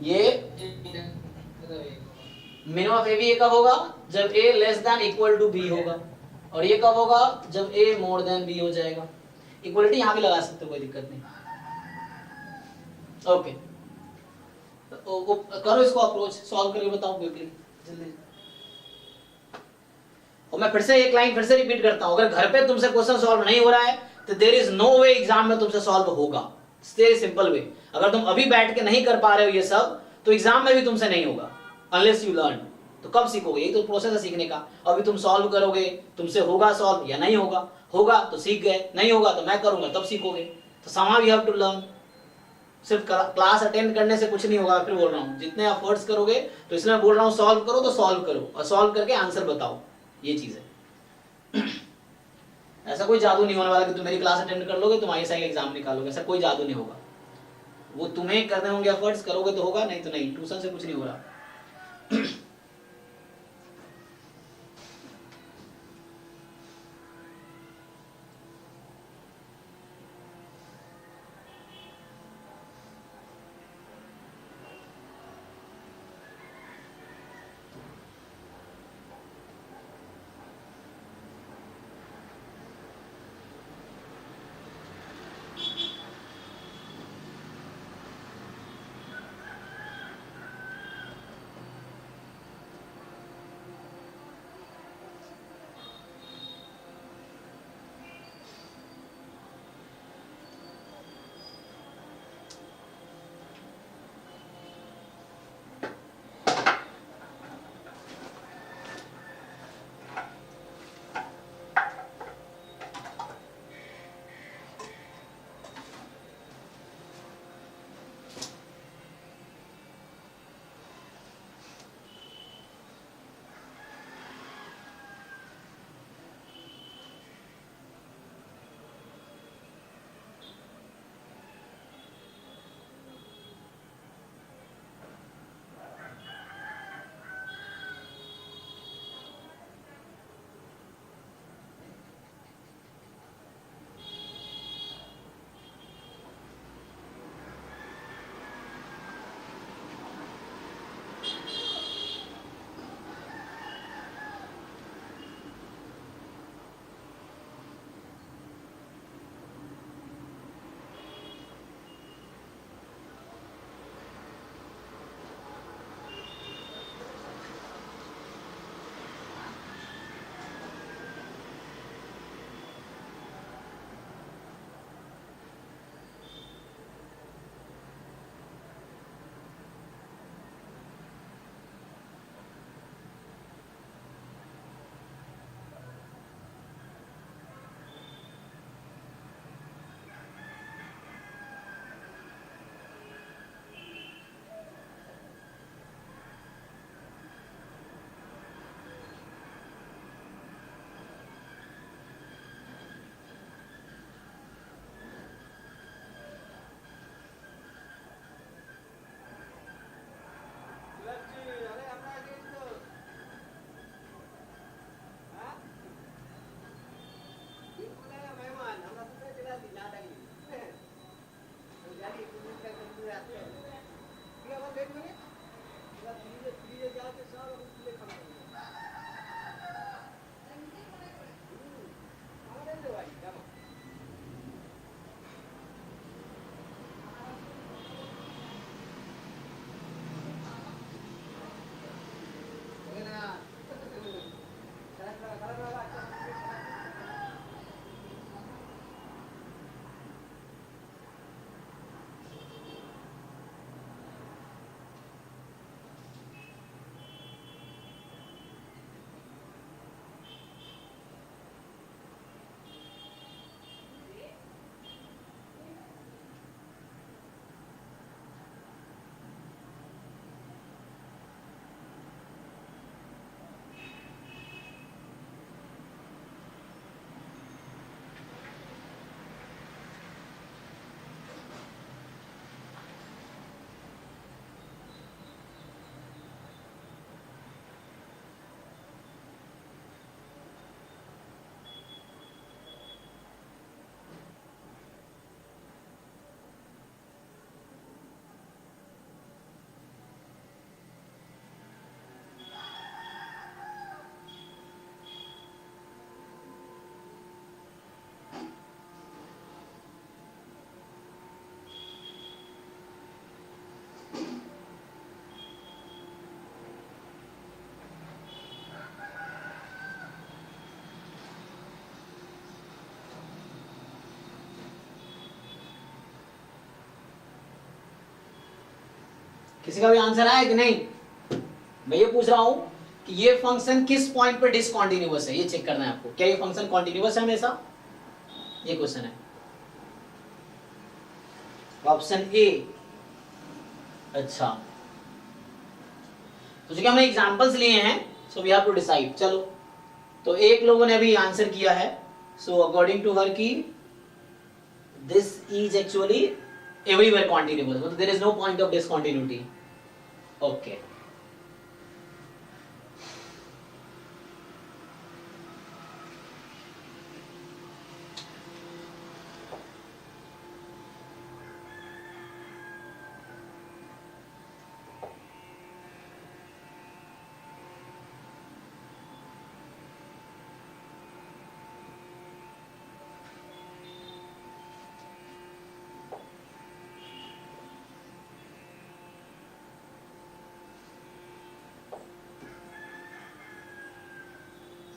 S1: ये मिनिमम ऑफ a b कब होगा, जब a less than equal to b होगा, और ये कब होगा, जब a मोर देन b हो जाएगा। इक्वलिटी यहां भी लगा सकते हो, कोई दिक्कत नहीं। ओके करो इसको अप्रोच, सॉल्व करके बताओ क्विकली जल्दी। और मैं फिर से एक लाइन फिर से रिपीट करता हूं, अगर घर पे तुमसे क्वेश्चन सॉल्व नहीं हो रहा है तो there is no way exam में तुमसे सॉल्व होगा। Very simple way. अगर तुम अभी बैठ के नहीं कर पा रहे हो ये सब तो एग्जाम में भी तुमसे नहीं होगा अनलेस यू लर्न। तो कब सीखोगे, यही तो प्रोसेस है सीखने का। अभी तुम सॉल्व करोगे, तुमसे होगा सॉल्व या नहीं होगा, होगा तो सीख गए, नहीं होगा तो मैं करूंगा तब सीखोगे। तो somehow you have to learn। सिर्फ क्लास अटेंड करने से कुछ नहीं होगा। फिर बोल रहा हूँ जितने एफर्ट्स करोगे, तो इसलिए बोल रहा हूँ सॉल्व करो तो सॉल्व करो और सॉल्व करके आंसर बताओ, ये चीज है। ऐसा कोई जादू नहीं होने वाला कि तुम मेरी क्लास अटेंड कर लोगे तुम आईएसआई का एग्जाम निकालोगे, ऐसा कोई जादू नहीं होगा। वो तुम्हें करने होंगे एफर्ट्स, करोगे तो होगा, नहीं तो नहीं। ट्यूशन से कुछ नहीं हो रहा। किसी का भी आंसर आया कि नहीं? मैं ये पूछ रहा हूं कि ये फंक्शन किस पॉइंट पे डिसकंटीन्यूअस है, ये चेक करना है आपको। क्या ये फंक्शन कॉन्टिन्यूअस है हमेशा? ये क्वेश्चन है। Option A. अच्छा, तो जो कि हमने एग्जांपल्स लिए हैं, so we have to decide. चलो, तो एक लोगों ने अभी आंसर किया है, सो अकॉर्डिंग टू हर की this is actually everywhere continuous, मतलब there is no point of discontinuity. Okay,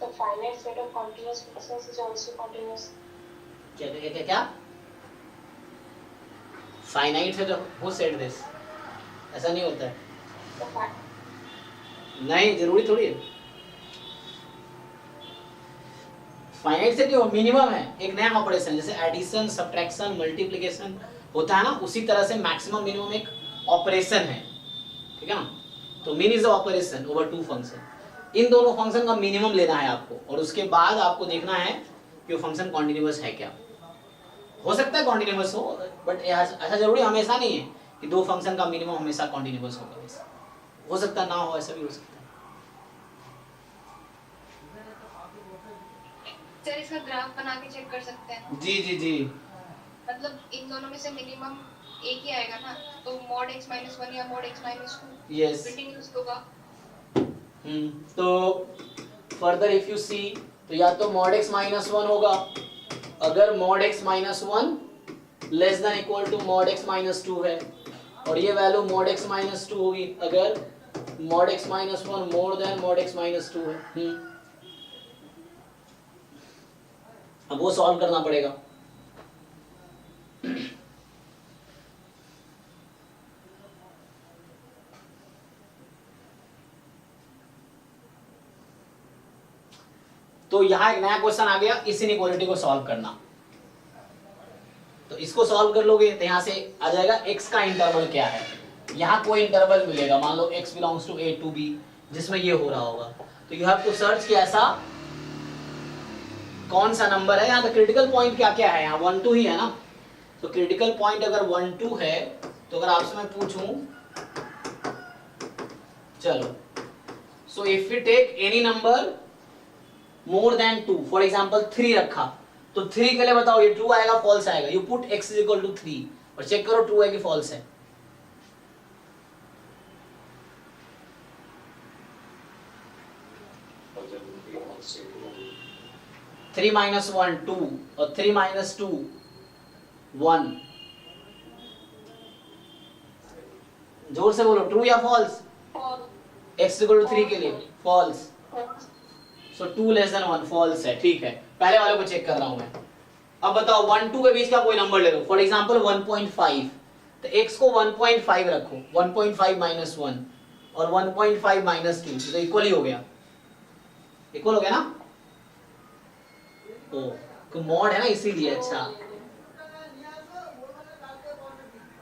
S2: The finite set of continuous functions is also continuous.
S1: क्या क्या क्या क्या फाइनाइट है तो हु सेड दिस? ऐसा नहीं होता है।
S2: The fact
S1: नहीं, जरूरी थोड़ी है। फाइनाइट से जो मिनिमम है, एक नया ऑपरेशन जैसे एडिशन, सब्ट्रैक्शन, मल्टीप्लिकेशन होता है ना, उसी तरह से मैक्सिमम मिनिमम एक ऑपरेशन है, ठीक है ना। तो mean is the operation over two function. इन दोनों फंक्शन का मिनिमम लेना है आपको, और उसके बाद आपको देखना है कि वो फंक्शन कॉन्टिन्यूअस है क्या। हो सकता है कॉन्टिन्यूअस हो, बट ऐसा जरूरी हमेशा नहीं है कि दो फंक्शन का मिनिमम हमेशा कॉन्टिन्यूअस होगा। वैसा हो सकता ना हो, ऐसा भी हो सकता है।
S4: सर इसका ग्राफ बना के चेक कर सकते हैं?
S1: जी जी जी,
S4: मतलब इन दोनों में से मिनिमम एक ही आएगा ना, तो mod x - 1 या mod x - 2
S1: yes.
S4: Fitting use होगा।
S1: तो फर्दर इफ यू सी, तो या तो mod x - 1 होगा अगर mod x - 1 less than equal to mod x - 2 है, और ये वैल्यू mod x - 2 होगी अगर mod x - 1 more than mod x - 2 है। अब वो सॉल्व करना पड़ेगा। तो यहां एक नया क्वेश्चन आ गया, इस इनइक्वालिटी को सॉल्व करना। तो इसको सॉल्व कर लोगे तो यहां से आ जाएगा x का इंटरवल क्या है। यहां कोई इंटरवल मिलेगा, मान लो x belongs to a to b, जिसमें ये हो रहा होगा। तो यू हैव टू सर्च कि ऐसा कौन सा नंबर है। यहाँ तो क्रिटिकल पॉइंट क्या क्या है, यहाँ 1 2 ही है ना। तो क्रिटिकल पॉइंट अगर 1 2 है, तो अगर आपसे मैं पूछूं, चलो, so if you take any number more than 2, for example 3 रखा, तो 3 के लिए बताओ ये ट्रू आएगा फॉल्स आएगा। You put x is equal to 3, और चेक करो ट्रू है कि फॉल्स है। थ्री माइनस वन टू और थ्री माइनस टू वन। जोर से बोलो, ट्रू या फॉल्स? x इक्वल टू 3 के लिए फॉल्स। सो 2 लेस देन 1 फॉल्स है, ठीक है। पहले वाले को चेक कर रहा हूं मैं। अब बताओ 1 2 के बीच का कोई नंबर ले लो, फॉर एग्जांपल 1.5, तो x को 1.5 रखो, 1.5 माइनस 1 और 1.5 माइनस 2 तो इक्वल ही हो गया, इक्वल हो गया ना? ओ तो मॉड है ना इसीलिए। अच्छा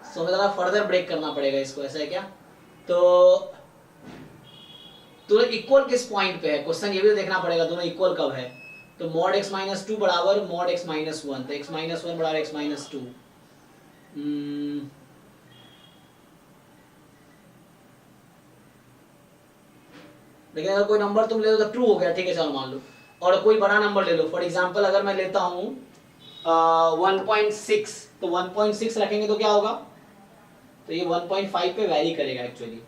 S1: सो हमें थोड़ा फर्दर ब्रेक करना पड़ेगा इसको, ऐसा है क्या? तो इक्वल किस पॉइंट पे है, क्वेश्चन ये भी देखना पड़ेगा, दोनों इक्वल कब है। तो मॉड x माइनस 2 बराबर मॉड x माइनस 1, तो x माइनस 1 बराबर x माइनस 2। लेकिन अगर कोई नंबर तुम ले लो तो ट्रू हो गया, ठीक है चलो मान लो। और कोई बड़ा नंबर ले लो, फॉर एग्जांपल अगर मैं लेता हूं 1.6, तो 1.6 रखेंगे तो क्या होगा? तो ये 1.5 पे वैरी करेगा एक्चुअली।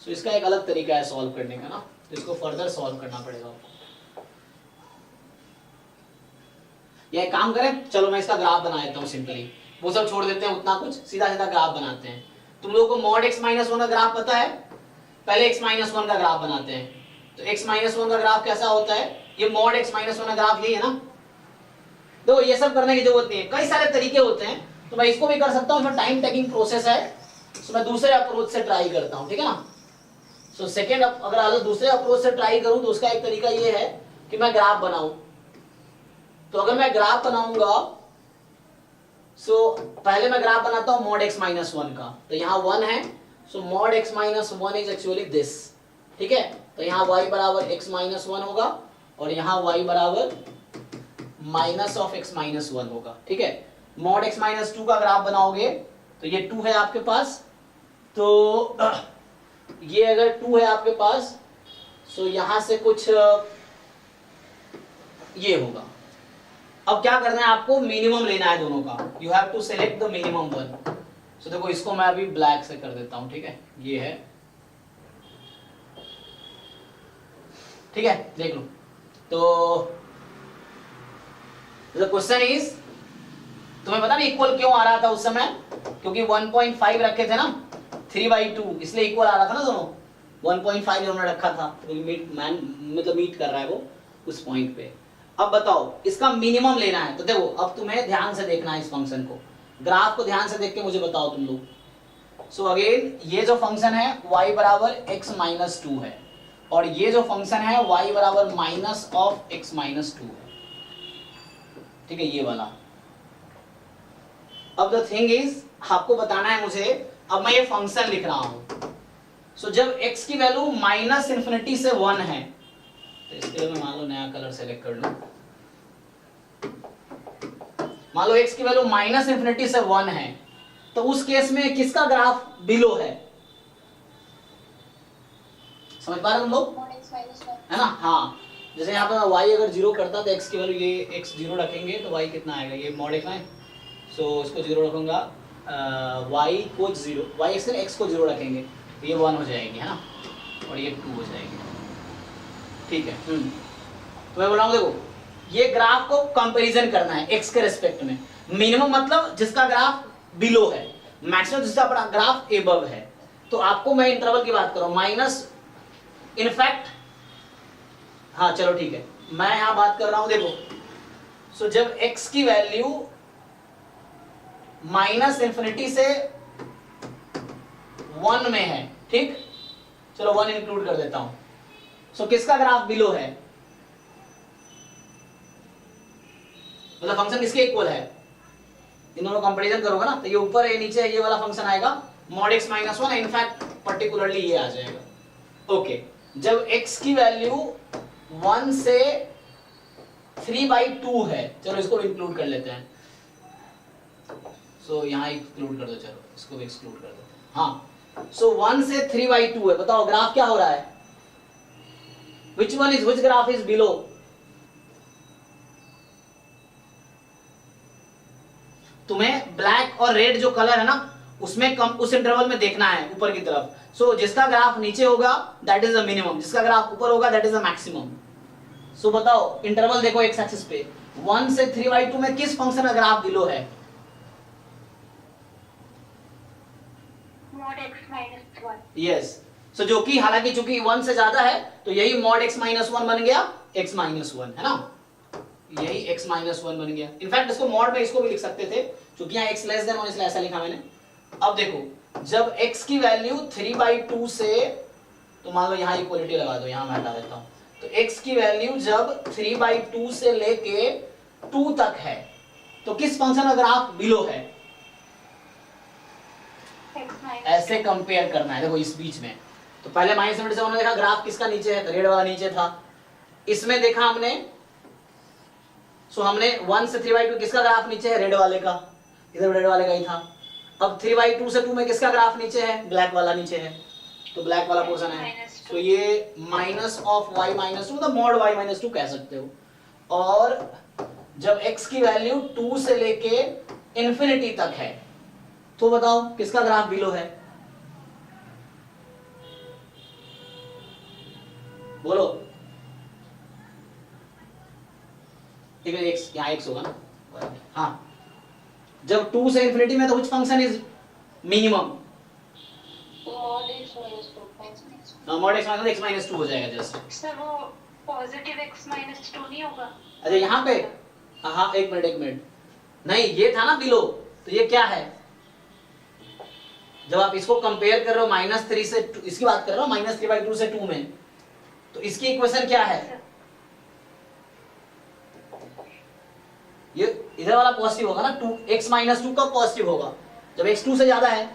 S1: सो इसका एक अलग तरीका है सॉल्व करने का ना, तो इसको फर्दर सॉल्व करना पड़ेगा आपको। ये काम करें, चलो मैं इसका ग्राफ बना देता हूँ सिंपली, वो सब छोड़ देते हैं उतना कुछ, सीधा सीधा ग्राफ बनाते हैं। तुम लोगों को मॉड x माइनस 1 का ग्राफ पता है? पहले x माइनस 1 का ग्राफ बनाते हैं। तो x माइनस 1 का ग्राफ कैसा होता है? ये मॉड x माइनस 1 का ग्राफ यही है ना। देखो ये सब करने की जरूरत नहीं है, कई सारे तरीके होते हैं, तो मैं इसको भी कर सकता हूँ, इसमें टाइम टेकिंग प्रोसेस है, तो मैं दूसरे अप्रोच से ट्राई करता हूँ, ठीक है ना। सो सेकेंड अगर दूसरे अप्रोच से ट्राई करूं तो उसका एक तरीका ये है कि मैं ग्राफ बनाऊं। तो अगर मैं ग्राफ बनाऊंगा, सो पहले मैं ग्राफ बनाता हूं मॉड x माइनस 1 का, तो यहाँ 1 है, so mod x minus 1 is actually this, ठीक है। तो यहाँ y बराबर x माइनस 1 होगा और यहाँ y बराबर माइनस ऑफ x माइनस 1 होगा, ठीक है। मॉड x माइनस 2 का ग्राफ बनाओगे तो ये 2 है आपके पास, तो ये अगर 2 है आपके पास, सो यहां से कुछ ये होगा। अब क्या करना है आपको? मिनिमम लेना है दोनों का, you have to select the minimum one. So देखो इसको मैं अभी ब्लैक से कर देता हूं, ठीक है, ये है, ठीक है, देख लो। तो द क्वेश्चन इज, तुम्हें पता नहीं इक्वल क्यों आ रहा था उस समय? क्योंकि 1.5 रखे थे ना, 3/2, इसलिए इक्वल आ रहा था ना दोनों। 1.5 हमने रखा था, तो मीट कर रहा है वो उस पॉइंट पे। अब बताओ इसका मिनिमम लेना है, तो देखो अब तुम्हें ध्यान से देखना है इस फंक्शन को, ग्राफ को ध्यान से देख के मुझे बताओ तुम लोग। सो अगेन ये जो फंक्शन है y बराबर x माइनस 2 है, और ये जो फंक्शन है y बराबर माइनस ऑफ x माइनस 2 है, ठीक है, ये वाला। अब द थिंग इज, आपको बताना है मुझे, अब मैं ये फंक्शन लिख रहा हूं, सो जब x की वैल्यू माइनस इन्फिनिटी से 1 है, तो इसके लिए मैं मान लो नया कलर सेलेक्ट कर लूं, मान लो x की वैल्यू माइनस इन्फिनिटी से 1 है, तो उस केस में किसका ग्राफ बिलो है? समझ पा रहे हो तुम लोग, है ना? हाँ, जैसे यहाँ पे y अगर 0 करता तो x की वैल्यू, ये x 0 रखेंगे तो y कितना आएगा? ये मॉड x है, सो इसको 0 रखूंगा, y को 0, y से x को 0 रखेंगे तो ये 1 हो जाएगी, है ना, और ये 2 हो जाएगी, ठीक है। तो मैं बोल रहा हूँ देखो, ये ग्राफ को कंपैरिजन करना है x के रेस्पेक्ट में। मिनिमम मतलब जिसका ग्राफ बिलो है, मैक्सिमम जिसका ग्राफ एबव है। तो आपको मैं इंटरवल की बात कर रहा हूँ, माइनस, इनफैक्ट हाँ चलो ठीक है, मैं यहाँ बात कर रहा हूँ देखो, सो जब x की वैल्यू माइनस इन्फिनिटी से 1 में है, ठीक, चलो 1 इंक्लूड कर देता हूं, सो किसका ग्राफ बिलो है? मतलब फंक्शन किसके इक्वल है? इन दोनों कंपैरिजन करोगे ना, तो ये ऊपर है नीचे ये वाला फंक्शन आएगा mod x minus 1, in fact particularly ये आ जाएगा। ओके, जब x की वैल्यू 1 से 3/2 है, चलो इसको इंक्लूड कर लेते हैं, सो यहाँ एक्सक्लूड कर दो, चलो इसको भी एक्सक्लूड कर दो। हाँ, सो 1 से 3/2 है, बताओ ग्राफ क्या हो रहा है? Which graph is below? तुम्हें ब्लैक और रेड जो कलर है ना उसमें कम उस इंटरवल में देखना है ऊपर की तरफ। सो जिसका ग्राफ नीचे होगा दैट इज द मिनिमम, जिसका ग्राफ ऊपर होगा दैट इज द मैक्सिमम। सो बताओ इंटरवल देखो एक्स एक्सिस पे 1 से 3/2 में किस फंक्शन का ग्राफ बिलो है?
S2: mod x minus 1।
S1: यस। सो जो कि हालांकि चूंकि 1 से ज्यादा है तो यही mod x minus 1 बन गया x minus 1, है ना, यही x minus 1 बन गया। इनफैक्ट इसको मॉड में इसको भी लिख सकते थे क्योंकि यहाँ x लेस देन 1 इसलिए ऐसा लिखा मैंने। अब देखो जब x की वैल्यू 3/2 से, तो मान लो यहाँ इक्वलिटी लगा दो, यहाँ मैं हटा देता हूँ, तो x की वैल्यू जब 3/2 से लेके 2 तक है तो किस फंक्शन का ग्राफ बिलो है?
S2: x minus
S1: ऐसे कंपेयर करना है। देखो इस बीच में तो पहले -77 में देखा ग्राफ किसका नीचे है, रेड वाला नीचे था। इसमें देखा हमने, सो हमने 1 से 3/2 किसका ग्राफ नीचे है, रेड वाले का, इधर रेड वाले का ही था। अब 3/2 से 2 में किसका ग्राफ नीचे है, ब्लैक वाला नीचे है, तो ब्लैक वाला पोर्शन है। तो ये माइनस ऑफ y माइनस 2 मतलब मॉड y माइनस 2 कह सकते हो। और जब x की वैल्यू 2 से लेके इंफिनिटी तक है तो बताओ किसका ग्राफ बिलो है? बोलो। ठीक है, x यहाँ x होगा ना, हाँ। जब 2 से इंफिनिटी में तो which function is minimum?
S2: mod x minus 2।
S1: mod x minus x minus 2 हो जाएगा जस्ट।
S2: सर वो पॉजिटिव x minus 2 नहीं होगा?
S1: अच्छा यहाँ पे, हाँ एक मिनट, नहीं ये था ना बिलो, तो ये क्या है? जब आप इसको कंपेयर कर रहे हो -3 से 2, इसकी बात कर रहे हो -3/2 से 2 में, तो इसकी इक्वेशन क्या है? ये इधर वाला पॉजिटिव होगा ना, 2x माइनस 2 का पॉजिटिव होगा जब x 2 से ज्यादा है।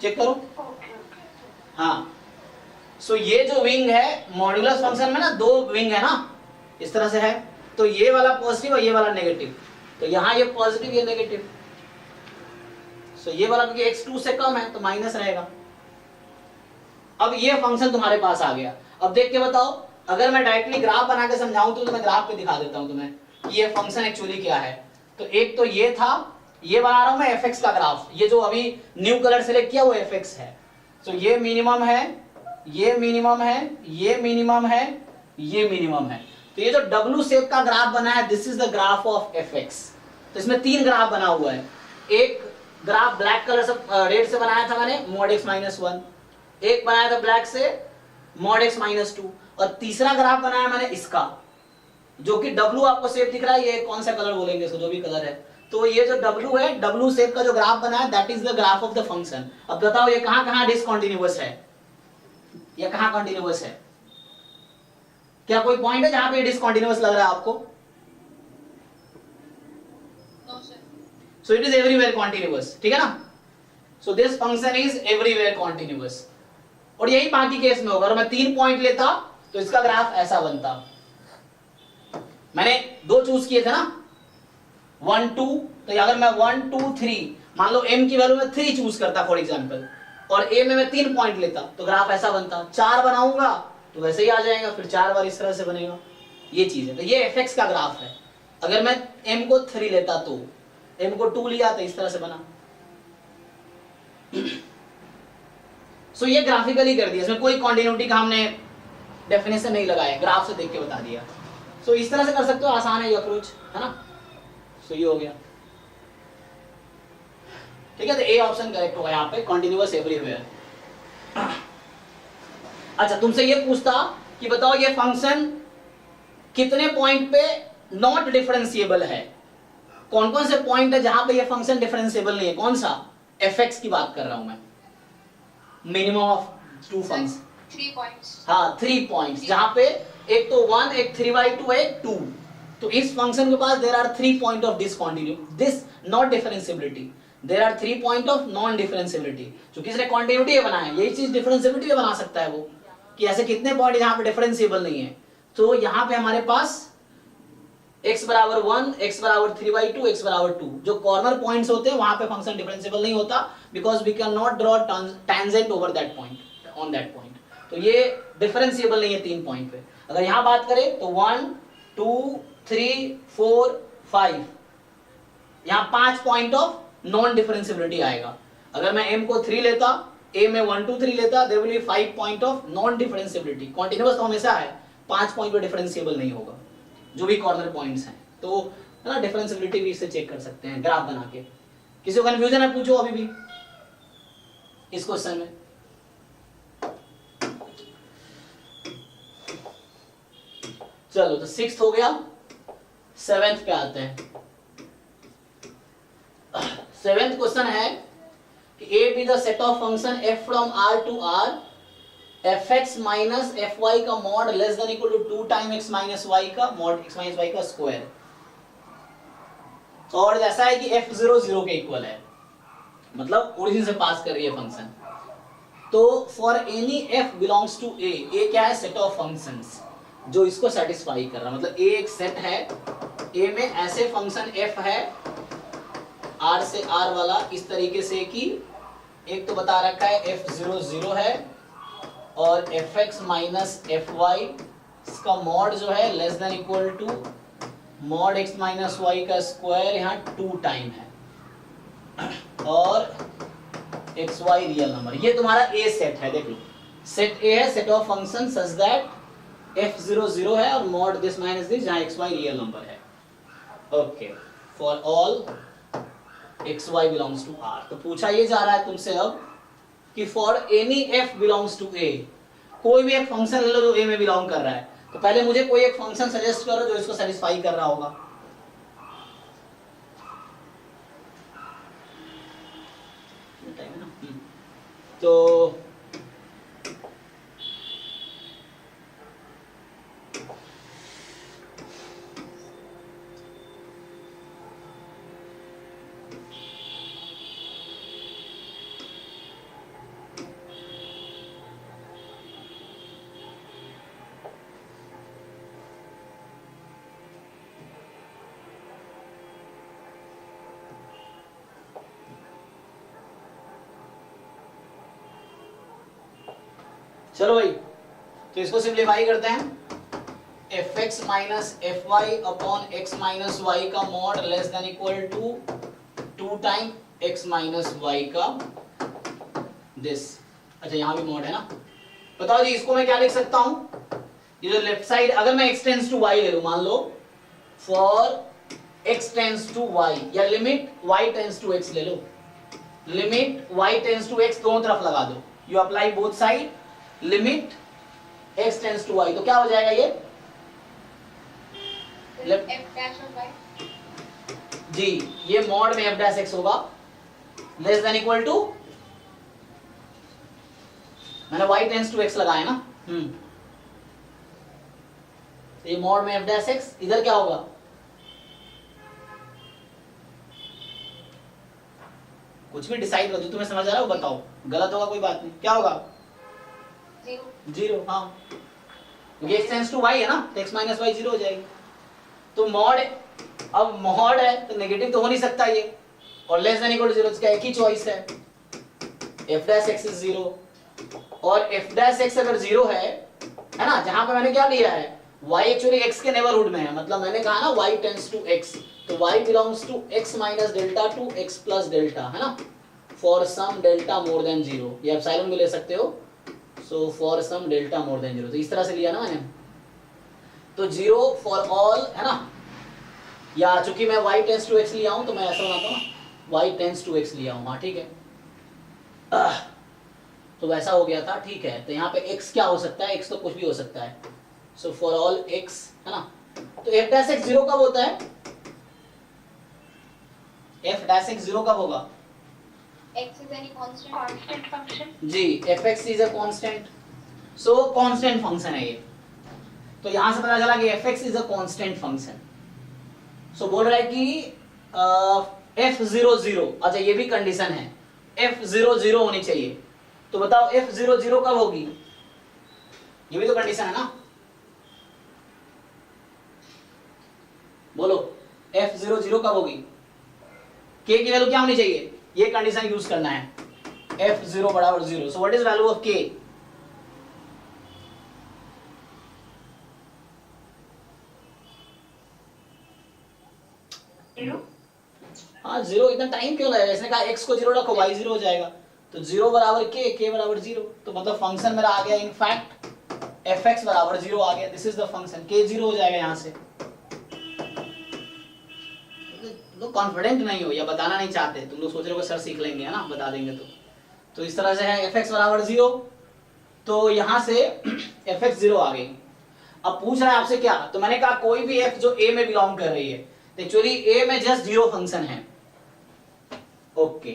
S1: चेक करो। हाँ, सो ये जो विंग है मॉड्यूलस फंक्शन में ना, 2 विंग है ना, इस तरह से है, तो ये वाला पॉजिटिव और ये वाला नेगेटिव, तो यहाँ ये पॉजिटिव ये नेगेटिव, सो ये वाला क्योंकि x 2 से कम है तो माइनस रहेगा। अब ये फंक्शन तुम्हारे पास आ गया। अब देख के बताओ, अगर मैं डायरेक्टली ग्राफ बना के समझाऊं तो मैं ग्राफ पे दिखा देता हूं तुम्हें कि ये फंक्शन एक्चुअली क्या है। तो एक तो ये था, ये बना रहा हूं मैं fx का ग्राफ, ये जो अभी न्यू कलर सेलेक्ट किया वो fx है। तो ये मिनिमम है, ये मिनिमम है, ये मिनिमम है, ये मिनिमम है। तो ये जो W शेप का ग्राफ बना है this is the graph of fx। तो इसमें 3 ग्राफ बना हुआ है। एक ग्राफ ब्लैक कलर से रेड से बनाया था मैंने, mod x minus 1, एक बनाया था ब्लैक से mod x minus 2, और तीसरा ग्राफ बनाया मैंने इसका, जो कि W आपको शेप दिख रहा है, ये कौन सा कलर बोलेंगे इसको, जो भी कलर है। तो ये जो W है, W शेप का जो ग्राफ बना है that is the graph of the function. अब बताओ ये कहां डिसकंटीन्यूअस है, ये कहां कंटीन्यूअस है? क्या कोई पॉइंट है जहां पे डिसकंटीन्यूअस लग रहा है आपको?
S4: No sir.
S1: So it is everywhere continuous, ठीक है ना? So this function is everywhere continuous। और यही बाकी केस में होगा। अगर मैं 3 पॉइंट लेता तो इसका ग्राफ ऐसा बनता। मैंने 2 चूज किए थे ना, 1 2, तो अगर मैं 1 2 3 मान लो m की वैल्यू में 3 चूज करता फॉर एग्जांपल, और a में मैं 3 पॉइंट लेता तो ग्राफ ऐसा बनता। 4 बनाऊंगा तो वैसे ही आ जाएगा, फिर 4 बार इस तरह से बनेगा। ये चीज है, तो ये fx का ग्राफ है। अगर मैं m को 3 लेता तो, m को 2 लिया तो इस तरह से बना। सो ये ग्राफिकली कर दिया, इसमें कोई कॉन्टिन्यूटी का हमने डेफिनेशन नहीं लगाया, ग्राफ से देख के बता दिया। सो इस तरह से कर सकते हो, आसान है ये अप्रोच, है ना? सो ये हो गया, ठीक है। तो ए ऑप्शन करेक्ट होगा यहाँ पे, कॉन्टिन्यूअस एवरीवेयर। अच्छा, तुमसे ये पूछता कि बताओ ये फंक्शन कितने पॉइंट पे नॉट डिफरेंशिएबल है? कौन कौन से पॉइंट है जहां पे ये फंक्शन डिफरेंशिएबल नहीं है? कौन सा? fx की बात कर रहा हूं मैं, मिनिमम ऑफ 2 फंक्शन।
S4: 3 पॉइंट्स।
S1: हाँ 3 पॉइंट्स, जहां पे एक तो 1, एक 3/2, एक 2। तो इस फंक्शन के पास there are 3 point of this not differentiability, there are 3 point of non differentiability. जो किसने कॉन्टिन्यूटी बनाया है, यही चीज डिफरेंशिएबिलिटी बना सकता है वो, कि ऐसे कितने पॉइंट जहां पे डिफरेंशिएबल नहीं है। तो यहाँ पे हमारे पास x बराबर 1, x बराबर 3/2, x बराबर 2 जो कॉर्नर पॉइंट्स होते हैं वहां पे फंक्शन डिफरेंशिएबल नहीं होता, because we can not draw tangent over that point, on that point. तो ये डिफरेंशिएबल नहीं है 3 पॉइंट पे। अगर यहाँ बात करें तो 1 2 3 4 5 यहाँ 5 पॉइंट ऑफ नॉन डिफरेंशिएबिलिटी आएगा। अगर मैं m को 3 लेता, a में 1 2 3 लेता, there will be 5 point of non differentiability. Continuous तो हमेशा है, 5 पॉइंट पे डिफरेंशिएबल नहीं होगा जो भी कॉर्नर पॉइंट्स हैं। तो है ना, डिफरेंशिएबिलिटी भी इससे चेक कर सकते हैं ग्राफ बना के। किसी को कंफ्यूजन है पूछो अभी भी इस क्वेश्चन में। चलो तो 6th हो गया, 7th पे आते हैं। 7th क्वेश्चन है कि a be the set of function f from r to r fx minus fy का mod less than equal to 2 time x minus y का मॉड x माइनस y का स्क्वायर। और ऐसा है कि f0 0 के इक्वल है, मतलब ओरिजिन से पास कर रही है फंक्शन। तो for any f belongs to a, a क्या है? सेट ऑफ फंक्शंस जो इसको सेटिस्फाई कर रहा है। मतलब a एक सेट है, a में ऐसे फंक्शन f है r से r वाला इस तरीके से कि एक तो बता रखा है f0 0 है और fx माइनस fy इसका मॉड जो है less than equal to mod x minus y का स्क्वायर, यहाँ 2 टाइम है और xy रियल नंबर। ये तुम्हारा a सेट है, देख लो सेट a है, set of function such that f0 0 है और मॉड दिस माइनस दिस जहाँ xy रियल नंबर है। Okay, for all xy belongs to r। तो पूछा ये जा रहा है तुमसे अब कि for any f belongs to a, कोई भी एक फंक्शन ले लो जो a में बिलोंग कर रहा है। तो पहले मुझे कोई एक फंक्शन सजेस्ट करो जो इसको सेटिस्फाई कर रहा होगा। तो चलो भाई, तो इसको सिंप्लीफाई करते हैं। fx minus fy upon x minus y का mod less than equal to 2 time x minus y का दिस। अच्छा यहाँ भी मॉड है ना। बताओ जी इसको मैं क्या लिख सकता हूँ? ये जो लेफ्ट साइड, अगर मैं x टेंस टू y ले लूं, मान लो for x tends to y या limit y tends to x ले लो, limit y tends to x दोनों तरफ लगा दो, you apply both side limit x tends to y, तो क्या हो जाएगा ये?
S4: f dash of y
S1: जी, ये मॉड में f डैश x होगा लेस देन इक्वल टू, मैंने y टेंस टू x लगाया ना, ये मॉड में f डैश x, इधर क्या होगा? कुछ भी डिसाइड कर दो, तुम्हें समझ आ रहा है वो बताओ, गलत होगा कोई बात नहीं, क्या होगा? 0। हाँ, क्योंकि x टेंस टू y है ना, तो x माइनस y 0 हो जाएगी। तो मॉड, अब मॉड है तो नेगेटिव तो हो नहीं सकता ये, और लेस देन इक्वल टू 0, इसका एक ही चॉइस है, f डैश x इज 0। और f डैश x अगर 0 है ना, जहां पे मैंने क्या लिया है, y एक्चुअली x के नेबरहुड में है, मतलब मैंने कहा ना y टेंस टू x, तो y belongs to x minus delta to x plus delta, है ना, for some delta more than 0, ये एप्सिलॉन भी ले सकते हो। So for some delta more than 0, तो इस तरह से लिया ना मैंने, तो 0 फॉर ऑल, है ना, या चूंकि मैं y टेंस टू x लिया हूं तो मैं ऐसा बनाता हूं ना, y टेंस टू x लिया हूं, हाँ ठीक है, तो वैसा हो गया था, ठीक है। तो यहाँ पे x क्या हो सकता है? x तो कुछ भी हो सकता है, सो फॉर ऑल x, है ना, तो f डैश x 0 कब होता है? f डैश x 0 कब होगा?
S4: x is any constant
S2: function
S1: g, fx is a constant, so constant function है ये। तो यहां से पता चला कि fx is a constant function. So बोल रहा है कि f0 0, अच्छा ये भी कंडीशन है, f0 0 होनी चाहिए। तो बताओ f0 0 कब होगी? ये भी तो कंडीशन है ना, बोलो f0 0 कब होगी? k की वैल्यू क्या होनी चाहिए? ये कंडीशन यूज करना है, f0 बराबर 0। So what is value of k? हाँ 0 इतना टाइम क्यों लगेगा, इसने कहा x को 0 रखो y 0 हो जाएगा, तो 0 बराबर k बराबर 0, तो मतलब फंक्शन मेरा आ गया इनफैक्ट fx बराबर 0 आ गया, this is the function, k 0 हो जाएगा यहाँ से। लोग कॉन्फिडेंट नहीं हो या बताना नहीं चाहते, तुम लोग सोच रहे हो सर सीख लेंगे है ना, बता देंगे तो इस तरह से है fx बराबर 0, तो यहाँ से fx 0 आ गई। अब पूछ रहा है आपसे क्या, तो मैंने कहा कोई भी f जो a में बिलोंग कर रही है, एक्चुअली a में जस्ट 0 फंक्शन है, ओके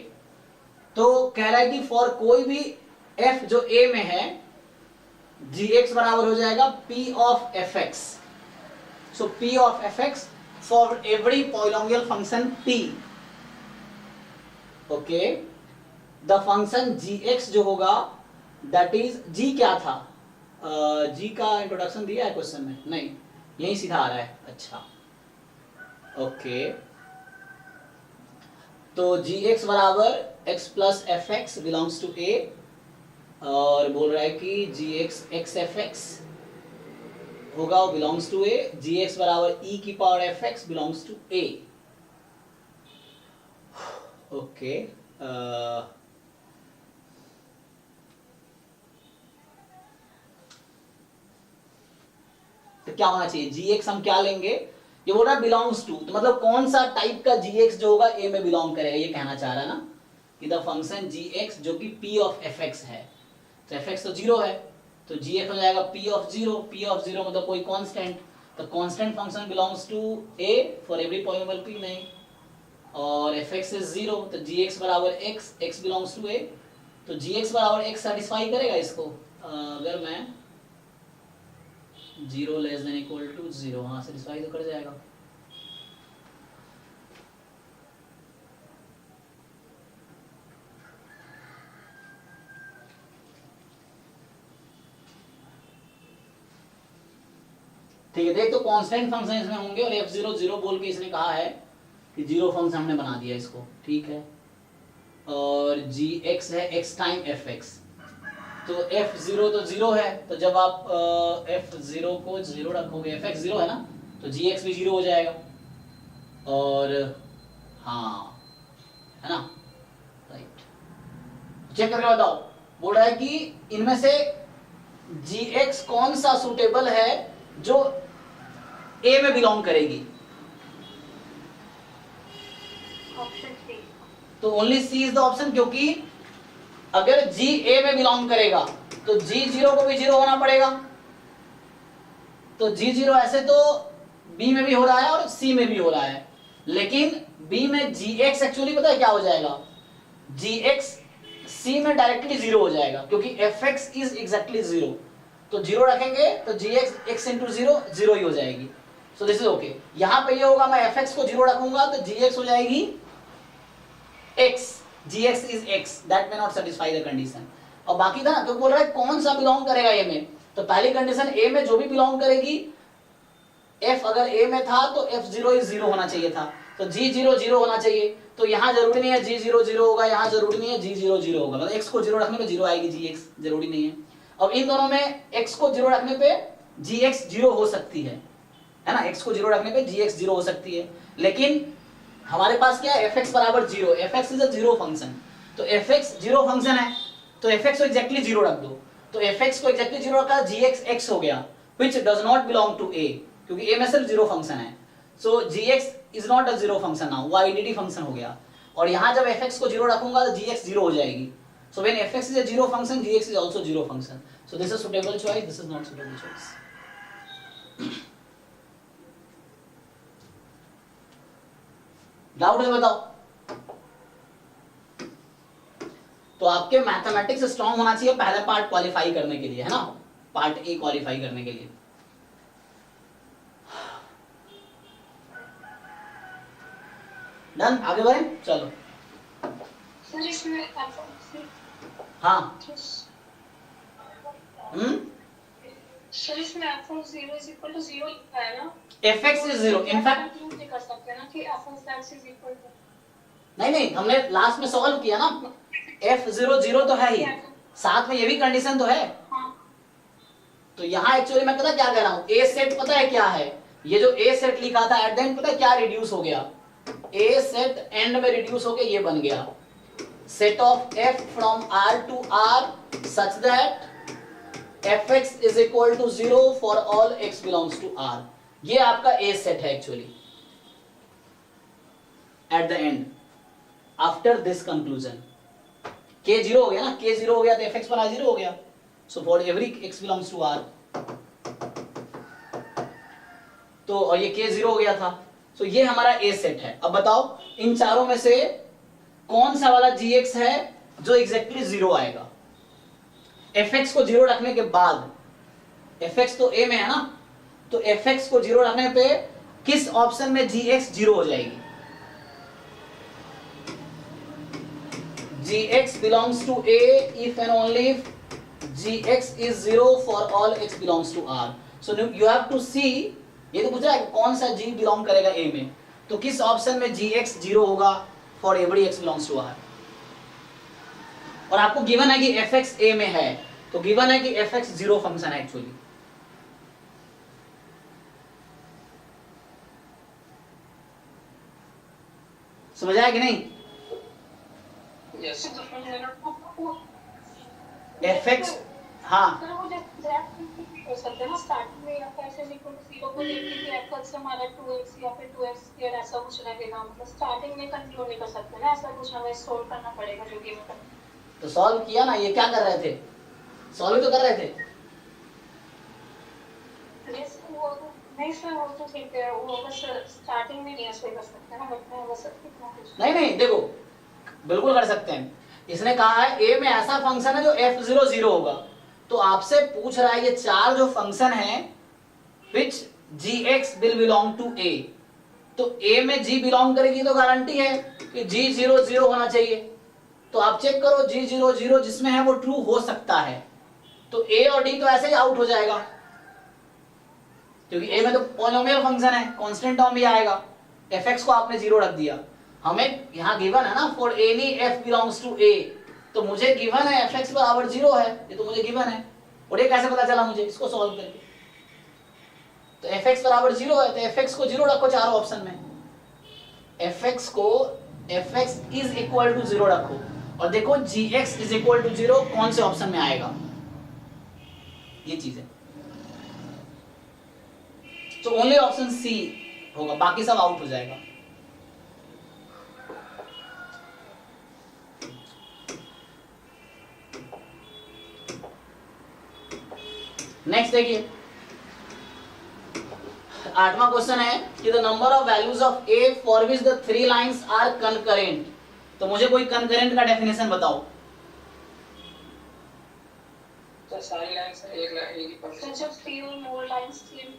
S1: तो कह रहा है कि फॉर कोई भी f जो a में है gx बराबर हो जाएगा p of fx, so p of fx for every polynomial function p, okay the function gx जो होगा दैट इज g क्या था, g का इंट्रोडक्शन दिया है क्वेश्चन में, नहीं यही सीधा आ रहा है, अच्छा ओके तो gx बराबर x plus fx belongs to a, और बोल रहा है कि gx x fx होगा वो बिलोंग्स टू a, gx बराबर e की power fx belongs to a, okay तो क्या होना चाहिए, gx हम क्या लेंगे, ये बोल रहा है बिलोंग्स टू, तो मतलब कौन सा टाइप का gx जो होगा a में बिलोंग करेगा, ये कहना चाह रहा है ना कि द फंक्शन gx जो कि p ऑफ fx है, तो fx तो 0 है, तो gx हो जाएगा p ऑफ 0, p ऑफ 0 मतलब कोई कांस्टेंट, तो constant function belongs to a for every polynomial p नहीं, और fx इज 0, तो gx बराबर x, x belongs to a, तो gx बराबर x सेटिस्फाई करेगा इसको, अगर मैं 0 लेस देन इक्वल टू 0, हाँ सेटिस्फाई तो कर जाएगा। ठीक है, देख तो कांस्टेंट फंक्शन इसमें होंगे, और f0 0 बोल के इसने कहा है कि 0 फंक्शन हमने बना दिया इसको, ठीक है, और gx है x टाइम fx, तो f0 तो 0 है, तो जब आप f0 को 0 रखोगे, fx 0 है ना, तो gx भी 0 हो जाएगा, और हाँ है ना, राइट चेक करके बताओ, बोल रहा है कि इनमें से gx कौन सा सूटेबल है जो a में बिलोंग करेगी,
S2: ऑप्शन सी,
S1: तो only C is the option, क्योंकि अगर g a में बिलोंग करेगा तो g0 को भी 0 होना पड़ेगा, तो g0 ऐसे तो b में भी हो रहा है और c में भी हो रहा है, लेकिन b में gx एक्चुअली पता है क्या हो जाएगा, gx c में डायरेक्टली 0 हो जाएगा, क्योंकि fx इज एग्जैक्टली 0, तो 0 रखेंगे तो gx x into 0 0 ही हो जाएगी, सो दिस इज ओके। यहाँ पे ये होगा, मैं fx को 0 रखूंगा तो gx हो जाएगी x, gx is x, that may not satisfy the condition, और बाकी था ना, तो बोल रहा है कौन सा बिलोंग करेगा a में, तो पहली कंडीशन a में जो भी बिलोंग करेगी, f अगर a में था तो f0 is 0 होना चाहिए था, तो g0 0 होना चाहिए, तो यहाँ जरूरी नहीं है g0 0 होगा, यहाँ जरूरी नहीं है g0 0 होगा, मतलब x को 0 रखने पे 0 आएगी, gx जरूरी नहीं है। अब इन दोनों में x को 0 रखने पे gx 0 हो सकती है ना, x को 0 रखने पे gx 0 हो सकती है, लेकिन हमारे पास क्या है, fx बराबर 0, fx इज अ 0 फंक्शन, तो fx 0 फंक्शन है, तो fx को एग्जैक्टली 0 रख दो, तो fx को एग्जैक्टली 0 रखा, gx x हो गया, which does not belong to a, क्योंकि a में सिर्फ 0 फंक्शन है, so gx is not a 0 function now, वो आइडेंटिटी फंक्शन हो गया, और यहाँ जब fx को 0 रखूंगा तो gx 0 हो जाएगी, so when fx is a 0 function, gx is also 0 function, so this is suitable choice, this is not suitable choice. Doubt है बताओ, तो आपके मैथमेटिक्स स्ट्रांग होना चाहिए पहला पार्ट क्वालिफाई करने के लिए, है ना, पार्ट ए क्वालिफाई करने के लिए। डन, आगे बढ़े, चलो।
S2: सर इसमें
S1: हाँ
S2: सर इसमें f0 is equal to 0 लिखा है ना,
S1: fx is 0, इनफैक्ट
S2: नहीं कर सकते ना कि f(x) is equal to,
S1: नहीं हमने लास्ट में सॉल्व किया ना, f0 0 तो है ही, साथ में ये भी कंडीशन तो है, तो यहाँ एक्चुअली मैं पता क्या कह रहा हूँ, a सेट पता है क्या है, ये जो a सेट लिखा था एट द एंड पता है क्या रिड्यूस हो गया, ए सेट एंड में रिड्यूस होके ये बन गया set of f from R to R such that fx is equal to 0 for all x belongs to r. ये आपका a सेट है actually eight the and after this conclusion k 0 हो गया ना, k 0 हो गया तो fx पर 0 हो गया. So for every x belongs to r, तो और ये k 0 हो गया था. सो ये हमारा a सेट है. अब बताओ इन चारों में से कौन सा वाला gx है जो एग्जैक्टली 0 आएगा. fx को 0 रखने के बाद, fx तो a में है ना, तो fx को 0 रखने पे किस ऑप्शन में gx 0 हो जाएगी. gx belongs to a if and only if gx is 0 for all x belongs to r. So you have to see, ये तो पूछ रहा है कौन सा g बिलोंग करेगा a में, तो किस ऑप्शन में gx 0 होगा for every x belongs to r. और आपको गिवन है कि fx a में है, तो गिवन है कि fx 0 फंक्शन है एक्चुअली. समझ आया कि नहीं.
S3: यस
S1: fx हाँ
S5: कर सकते हैं ना स्टार्टिंग में f ऐसे इक्वल टू 0 को देख के f से हमारा 2x या फिर 2x स्क्वायर ऐसा कुछ रहेगा. मतलब स्टार्टिंग में कंक्लूड नहीं कर सकते ना, ऐसा कुछ हमें सोल्व करना पड़ेगा जो कि
S1: तो सॉल्व किया ना. ये क्या कर रहे थे, सॉल्व तो कर रहे थे.
S5: नहीं सर वो तो ठीक है, वो बस स्टार्टिंग में नहीं ऐसे कर सकते ना, बट मैं बस इतना कुछ
S1: नहीं देखो बिल्कुल कर सकते हैं. इसने कहा है a में ऐसा फंक्शन है जो f0 0 होगा, तो आपसे पूछ रहा है ये चार जो फंक्शन है which gx will belong to a, तो a में g बिलोंग करेगी तो गारंटी है कि g 0 0 होना चाहिए. तो आप चेक करो g 0 0 जिसमें है वो ट्रू हो सकता है, तो a और d तो ऐसे ही आउट हो जाएगा क्योंकि a में तो पॉलिनोमियल फंक्शन है, कांस्टेंट टर्म भी आएगा. fx को आपने 0 रख दिया. हमें यहाँ गिवन है ना for any f belongs to a, तो मुझे गिवन है fx बराबर 0 है, ये तो मुझे गिवन है. और ये कैसे पता चला मुझे, इसको सॉल्व करके. तो fx बराबर 0 है तो fx को 0 रखो चारों ऑप्शन में. fx को fx इज इक्वल टू 0 रखो और देखो gx इज इक्वल टू 0 कौन से ऑप्शन में आएगा. ये चीज है. तो ओनली ऑप्शन सी होगा, बाकी सब आउट हो जाएगा. नेक्स्ट देखिए 8वां क्वेश्चन है कि the number of values of a for which the three lines are concurrent. तो मुझे कोई कंकरेंट का डेफिनेशन बताओ.
S3: तो सारी लाइंस एक ही
S5: since of 3 or more lines same.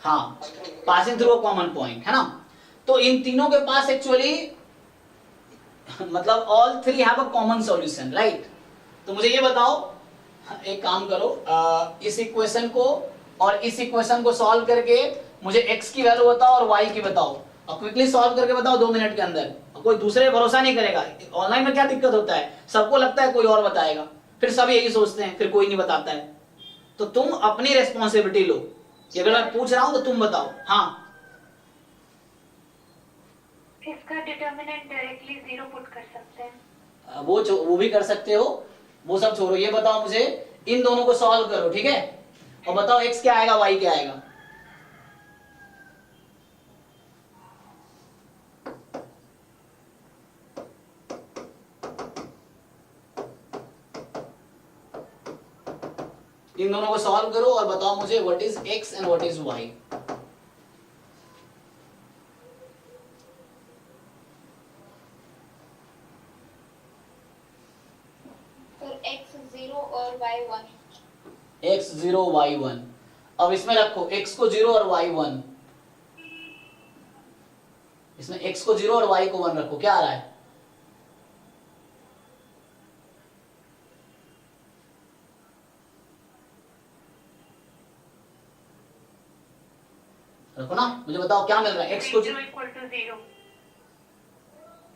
S1: हाँ, passing through a common point है ना. तो इन तीनों के पास एक्चुअली मतलब all three have a common solution, right. तो मुझे ये बताओ, एक काम करो, इस इक्वेशन को और इस इक्वेशन को सॉल्व करके मुझे x की वैल्यू बताओ और y की बताओ, और क्विकली सॉल्व करके बताओ 2 मिनट के अंदर. कोई दूसरे भरोसा नहीं करेगा. ऑनलाइन में क्या दिक्कत होता है, सबको लगता है कोई और बताएगा, फिर सब यही सोचते हैं, फिर कोई नहीं बताता है. तो तुम अपनी रेस्पॉन्सिबिलिटी लो कि अगर मैं पूछ रहा हूं तो तुम बताओ. हाँ
S2: इसका डिटर्मिनेंट डायरेक्टली 0 पुट कर सकते हैं.
S1: वो भी कर सकते हो, वो सब छोड़ो. ये बताओ मुझे, इन दोनों को सॉल्व करो, ठीक है, और बताओ x क्या आएगा y क्या आएगा. इन दोनों को सॉल्व करो और बताओ मुझे what is x and what is y.
S4: x 0 और y 1.
S1: x 0 y 1. अब इसमें रखो x को 0 और y 1. इसमें x को 0 और y को 1 रखो, क्या आ रहा है. रखो ना, मुझे बताओ क्या मिल रहा है. x को
S2: 0 equal to 0.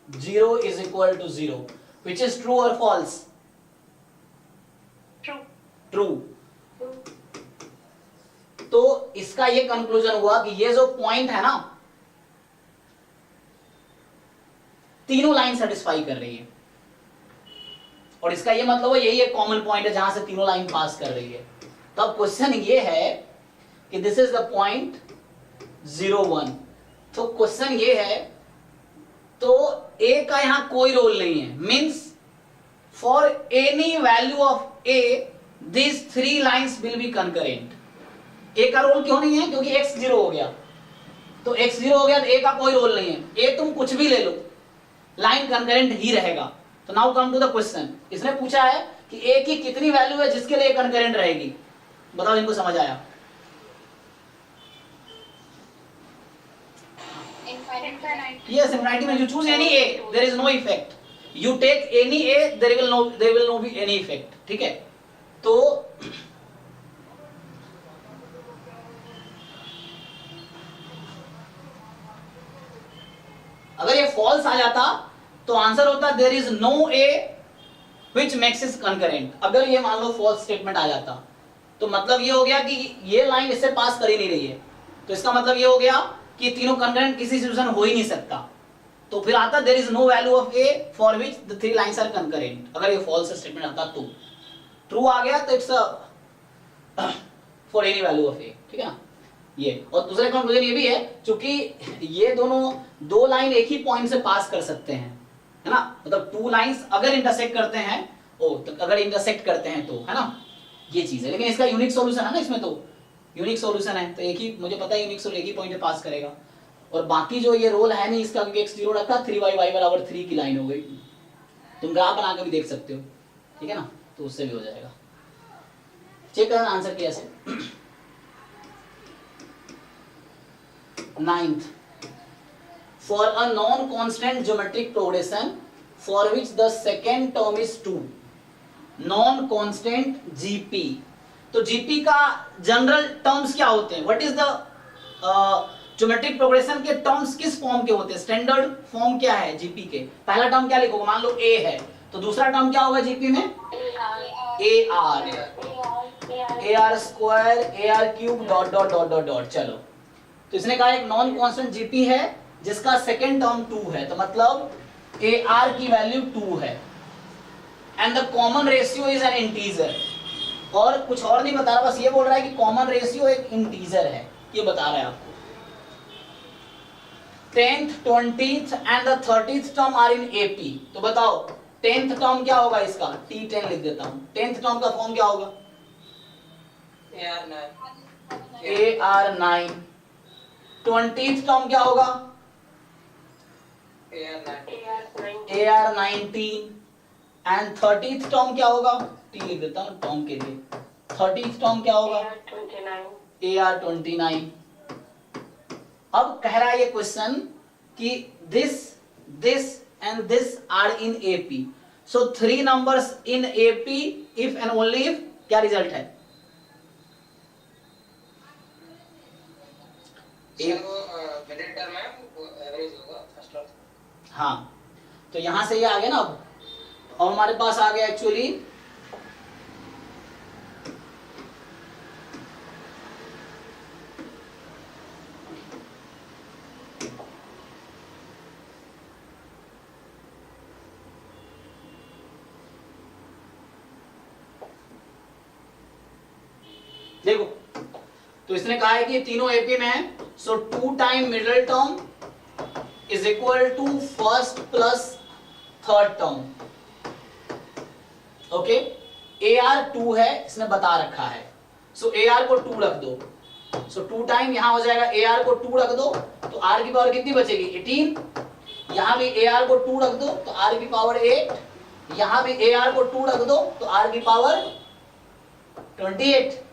S1: 0 is equal to 0, which is true or false.
S2: True.
S1: True. तो इसका ये कंक्लूजन हुआ कि ये जो पॉइंट है ना, तीनों लाइन सेटिस्फाई कर रही है, और इसका ये मतलब है यही एक कॉमन पॉइंट है जहां से तीनों लाइन पास कर रही है। तो अब क्वेश्चन ये है कि दिस इज द पॉइंट 0 1। तो क्वेश्चन ये है, तो ए का यहां कोई रोल नहीं है, means for any value of A this 3 lines will be concurrent. A का रोल क्यों नहीं है? क्योंकि x 0 हो गया, तो x 0 हो गया तो ए का कोई रोल नहीं है। ए तुम कुछ भी ले लो, लाइन कंकरेंट ही रहेगा। तो now come to the question. इसने पूछा है कि ए की कितनी वैल्यू है जिसके लिए कंकरेंट रहेगी। बताओ इनको समझ आया?
S4: Infinite.
S1: Yes, infinity means you choose any a, there is no effect. You take any a, there will no be any effect. ठीक है? तो अगर ये फॉल्स आ जाता तो आंसर होता there is no a which makes it concurrent. अगर ये मान लो फॉल्स स्टेटमेंट आ जाता तो मतलब ये हो गया कि ये लाइन इससे पास कर ही नहीं रही है, तो इसका मतलब ये हो गया कि तीनों कंकरेंट किसी सिचुएशन हो ही नहीं सकता। तो फिर आता there is no value of a for which the 3 lines are concurrent. अगर ये फॉल्स स्टेटमेंट आता तो ट्रू आ गया तो it's for any value of A. ठीक है ना? ये और दूसरा कंक्लूजन ये भी है, क्योंकि ये दोनों दो लाइन एक ही पॉइंट से पास कर सकते हैं, है ना? मतलब 2 लाइंस अगर इंटरसेक्ट करते हैं, तो अगर इंटरसेक्ट करते हैं तो, है ना? ये चीज है। लेकिन इसका यूनिक सॉल्यूशन है ना, इसमें तो यूनिक सॉल्यूशन है, तो एक ही, मुझे पता है यूनिक सॉल्यूशन एक ही पॉइंट पे पास करेगा। और बाकी जो ये रोल है नहीं इसका, क्योंकि x 0 रखा 3y बराबर 3 की लाइन हो गई। तुम ग्राफ बना के भी देख सकते हो, ठीक है ना? तो उससे भी हो जाएगा। चेक करना आंसर किया से। 9th, for a non-constant geometric progression for which the second term is 2, non-constant GP। तो GP का जनरल टर्म्स क्या होते हैं? What is the geometric progression के टर्म्स किस फॉर्म के होते हैं? स्टैंडर्ड फॉर्म क्या है GP के? पहला टर्म क्या लिखोगे? मान लो A है, तो दूसरा टर्म क्या होगा GP में? AR square AR cube dot dot dot dot dot. चलो, तो इसने कहा एक नॉन कांस्टेंट GP है जिसका सेकेंड टर्म 2 है, तो मतलब AR की वैल्यू 2 है, and the common ratio is an integer. और कुछ और नहीं बता रहा, बस ये बोल रहा है कि कॉमन रेशियो एक इंटीजर है, ये बता रहा है आपको। 10th 20th and the 30th term are in AP। तो बताओ 10th टर्म क्या होगा इसका? T10 लिख देता हूं। 10th टर्म का फॉर्म क्या होगा? AR9। 20th टर्म क्या होगा? AR19। एंड 30th टर्म क्या होगा? T लिख देता हूं टर्म के लिए। 30th टर्म क्या होगा? AR29। अब कह रहा है ये क्वेश्चन कि this and this are in AP, so 3 numbers in AP if and only if, क्या रिजल्ट है?
S3: मिडिल टर्म है, वो एवरेज होगा फर्स्ट और।
S1: हाँ, तो यहां से ये आ गया ना। अब और हमारे पास आ गया एक्चुअली देखो, तो इसने कहा है कि तीनों AP में है, so 2 time middle term is equal to first plus third term. Okay, AR 2 है, इसने बता रखा है, सो AR को 2 रख दो, सो 2 टाइम यहां हो जाएगा, AR को 2 रख दो तो R की पावर कितनी बचेगी? 18। यहां भी AR को 2 रख दो तो R की पावर 8, यहां भी AR को 2 रख दो तो R की पावर 28।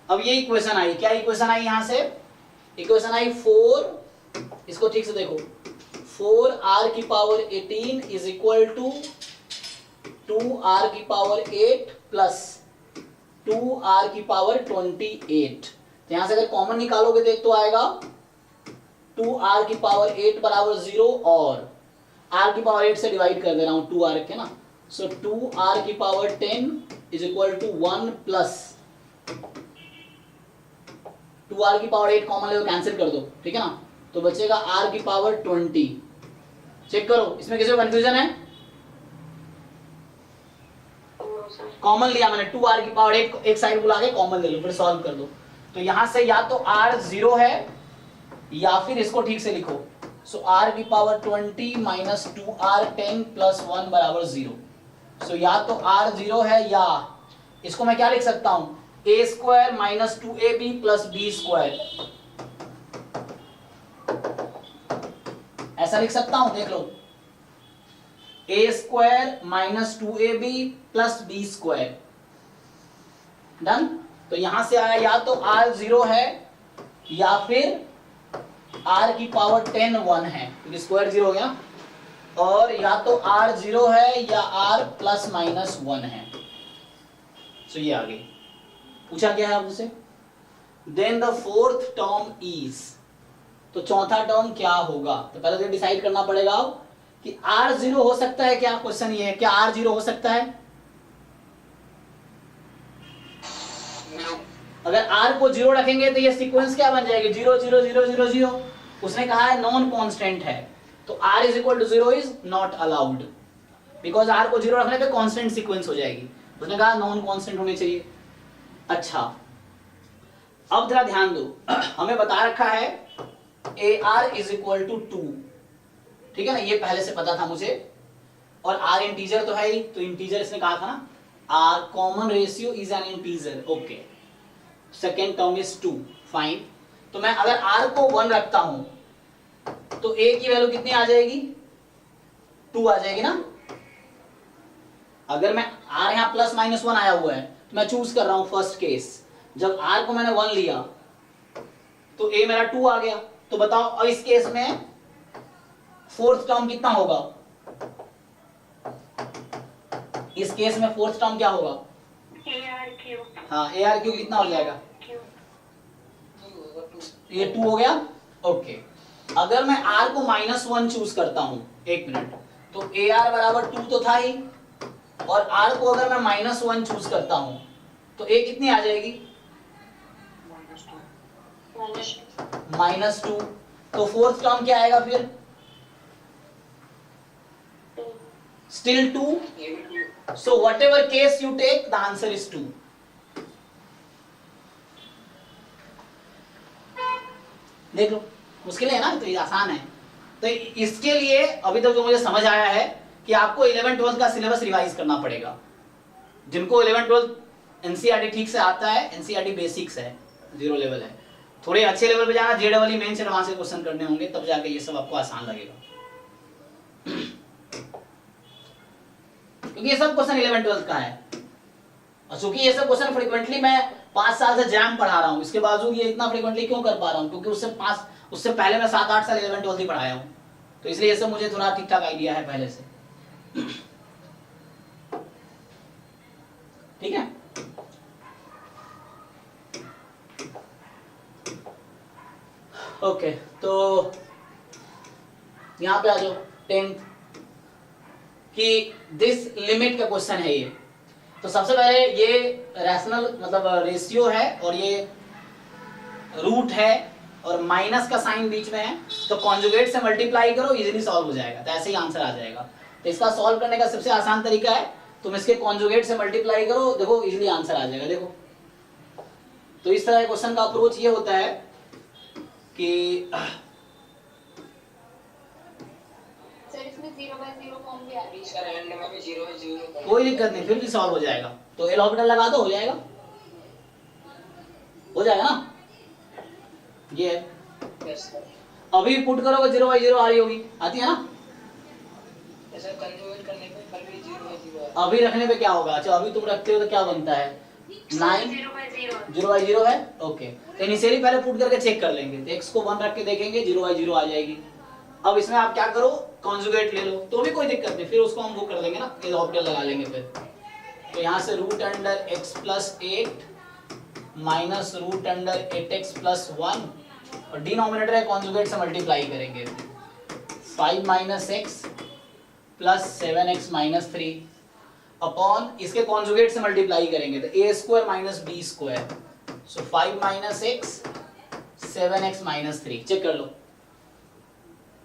S1: अब ये इक्वेशन आई, क्या इक्वेशन आई? यहां से इक्वेशन आई 4, इसको ठीक से देखो, 4R की power 18 is equal to 2R की पावर 8 प्लस 2R की पावर 28। तो यहां से अगर कॉमन निकालोगे तो एक तो आएगा 2R की पावर 8 बराबर 0 और R की पावर 8 से डिवाइड कर दे रहा हूं 2R के ना, सो 2R की power 10 is equal to 1 plus 2R की पावर 8 कॉमन ले कैंसिल कर दो, ठीक है ना? तो बचेगा R की पावर 20 चेक करो, इसमें किसी को कंफ्यूजन है? कॉमन लिया मैंने 2r की पावर एक साइड बुला के कॉमन ले लो, फिर सॉल्व कर दो। तो यहां से या तो r 0 है या फिर इसको ठीक से लिखो, सो r की पावर 20 माइनस 2r 10 प्लस 1 बराबर 0। सो या तो r 0 है या इसको मैं क्या लिख सकता हूं, a square minus 2ab plus b square, ऐसा लिख सकता हूं, देख लो, a square minus 2ab plus b square. Done. तो यहां से आया या तो r 0 है या फिर r की पावर 10 1 है, क्योंकि स्क्वायर 0 हो गया, और या तो r 0 है या r प्लस माइनस 1 है। सो ये आ गई। पूछा क्या है आपसे, then the fourth term is, तो चौथा टर्म क्या होगा? तो पहले तो डिसाइड करना पड़ेगा कि r 0 हो सकता है क्या? क्वेश्चन ये है, क्या r 0 हो सकता है? अगर r को 0 रखेंगे तो ये सीक्वेंस क्या बन जाएगी, 0 0 0 0 0। उसने कहा है नॉन कांस्टेंट है, तो r is equal to 0 is not allowed, because r को 0 रखने पे कांस्टेंट सीक्वेंस हो जाएगी। उसने कहा नॉन कांस्टेंट होने चाहिए। अच्छा, अब जरा ध्यान दो, हमें बता रखा है AR इज इक्वल टू 2, ठीक है ना, ये पहले से पता था मुझे, और R इंटीजर तो है ही, तो इंटीजर इसने कहा था ना, R common ratio is an integer, okay. Second term is 2, fine. तो मैं अगर R को 1 रखता हूं तो A की वैल्यू कितनी आ जाएगी, 2 आ जाएगी ना। अगर मैं R यहां प्लस माइनस 1 आया हुआ है, तो मैं चूज कर रहा हूं फर्स्ट केस, जब R को मैंने 1 लिया तो A मेरा 2 आ गया। तो बताओ अब इस केस में फोर्थ टर्म कितना होगा, इस केस में फोर्थ टर्म क्या होगा, हाँ AR क्यूब कितना हो जाएगा, ये 2 हो गया, ओके। अगर मैं R को -1 चूज करता हूं, एक मिनट, तो AR बराबर 2 तो था ही, और R को अगर मैं -1 चूज करता हूं तो A कितनी आ जाएगी, -2। तो फोर्थ टर्म क्या आएगा फिर, still 2। So whatever case you take the answer is 2। देख लो, मुश्किल है ना, तो ये आसान है। तो इसके लिए अभी तक जो मुझे समझ आया है कि आपको 11-12 का सिलेबस रिवाइज करना पड़ेगा। जिनको 11-12 एनसीईआरटी ठीक से आता है, एनसीईआरटी बेसिक्स है, 0 लेवल है, थोड़े अच्छे लेवल पे जाना, जेडबल मेन से वहां से क्वेश्चन करने होंगे, तब जाके ये सब आपको आसान लगेगा, क्योंकि ये सब क्वेश्चन 11-12 का है। और चूंकि ये सब क्वेश्चन फ्रीक्वेंटली मैं 5 साल से जैम पढ़ा रहा हूँ, इसके बावजूद ये इतना फ्रीक्वेंटली क्यों कर पा रहा हूँ, क्योंकि उससे पहले मैं 7-8 साल 11-12 ही पढ़ाया हूँ, तो इसलिए ये सब मुझे थोड़ा ठीक ठाक आइडिया है पहले से। ठीक है, ओके। तो यहां पे आ जाओ 10th कि दिस लिमिट का क्वेश्चन है ये। तो सबसे पहले ये रैशनल मतलब रेशियो है, और ये रूट है, और माइनस का साइन बीच में है, तो कॉन्जुगेट से मल्टीप्लाई करो, इजीली सॉल्व हो जाएगा, तो ऐसे ही आंसर आ जाएगा। तो इसका सॉल्व करने का सबसे आसान तरीका है, तुम इसके कॉन्जुगेट से मल्टीप्लाई करो, देखो इजीली आंसर आ जाएगा। देखो, तो इस तरह क्वेश्चन का अप्रोच ये होता है कि
S4: सर इसमें 0/0 फॉर्म भी आ रही है,
S3: सर एंड में भी 0/0
S1: कोई दिक्कत नहीं, फिर भी सॉल्व हो जाएगा। तो एल ऑर्बिटल लगा दो, हो जाएगा, हो जाएगा ना। ये है,
S3: यस सर।
S1: अभी पुट करोगे 0/0 आ रही होगी, आती है ना।
S3: सर कंजुगेट करने पे पर भी 0/0
S1: अभी रखने पे क्या होगा, अच्छा अभी तुम रखते हो तो क्या बनता है, 9 0/0 है, ओके। तो इनिशियली पहले पुट करके चेक कर लेंगे, तो x को 1 रख के देखेंगे 0/0 आ जाएगी। अब इसमें आप क्या करो, कॉन्जुगेट ले लो, तो भी कोई दिक्कत नहीं, फिर उसको हम वो कर देंगे ना, एल ऑर्बिटल लगा लेंगे फिर। तो यहाँ से root under x plus 8 minus root under 8x plus 1, और डिनोमिनेटर है कॉन्जुगेट से मल्टीप्लाई करेंगे, 5 minus x plus 7x minus 3 upon इसके कॉन्जुगेट से मल्टीप्लाई करेंगे, तो a square minus b square, so 5 minus x 7x minus 3। Check कर लो,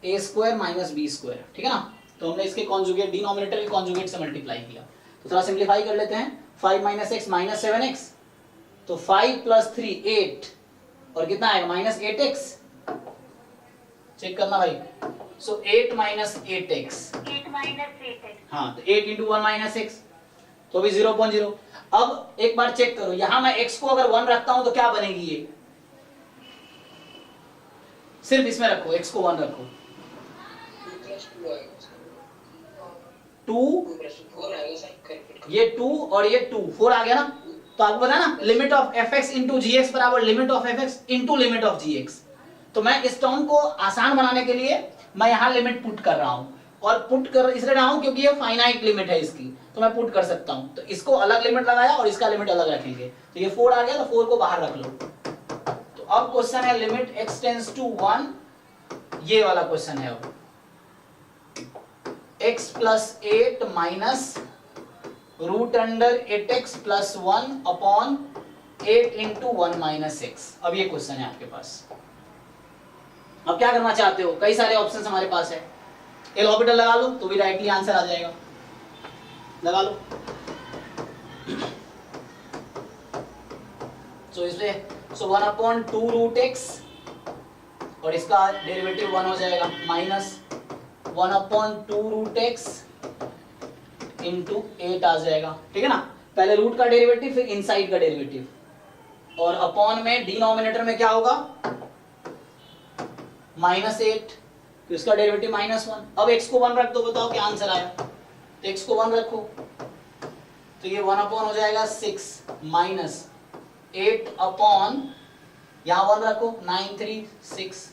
S1: A square minus B square, ठीक है ना। तो हमने इसके कॉन्जुगेट, डिनोमिनेटर के कॉन्जुगेट से मल्टीप्लाई किया। तो थोड़ा सिंप्लीफाई कर लेते हैं। 5 माइनस एक्स माइनस 7x, तो 5 प्लस 3 8, और कितना आएगा माइनस 8x। चेक करना भाई। सो 8 माइनस 8x,
S2: 8 minus 8x.
S1: हाँ, तो 8 इंटू 1 माइनस एक्स, तो भी 0.0। अब एक बार चेक करो, यहां मैं x को अगर 1 रखता हूं तो क्या बनेगी ये, सिर्फ इसमें रखो, x को 1 रखो,
S3: 2 आएगा
S1: 2,
S3: 4 आएगा सर, करेक्ट।
S1: ये 2 और ये 2, 4 आ गया ना। तो आपको पता है ना, limit of fx into gx बराबर limit of fx into limit of gx। तो मैं इस टर्म को आसान बनाने के लिए मैं यहाँ लिमिट पुट कर रहा हूँ, और पुट कर इसलिए रहा हूँ क्योंकि ये फाइनाइट लिमिट है इसकी, तो मैं पुट कर सकता हूँ। तो इसको अलग लिमिट लगाया और इसका लिमिट अलग रखेंगे, तो ये 4 आ गया, तो 4 को बाहर रख लो। तो अब क्वेश्चन है लिमिट x टेंड्स टू 1, ये वाला क्वेश्चन है। अब x plus 8 minus root under 8x plus 1 upon 8 into 1 minus x. अब ये क्वेश्चन है आपके पास। अब क्या करना चाहते हो, कई सारे ऑप्शंस हमारे पास है। एल ऑर्बिटल लगा लो तो भी डायरेक्टली आंसर आ जाएगा, लगा लो। सो इसमें 1 अपॉन 2 रूट एक्स, और इसका डेरिवेटिव 1 हो जाएगा, minus 1 upon 2 root x into 8 आ जाएगा, ठीक है ना। पहले रूट का डेरिवेटिव फिर इनसाइड का डेरिवेटिव, और अपॉन में डिनोमिनेटर में क्या होगा -8, तो इसका डेरिवेटिव -1। अब x को 1 रख दो, बताओ क्या आंसर आया। तो x को 1 रखो, तो ये 1 अपॉन हो जाएगा 6 माइनस 8 अपॉन, यहाँ 1 रखो, 9 3 6,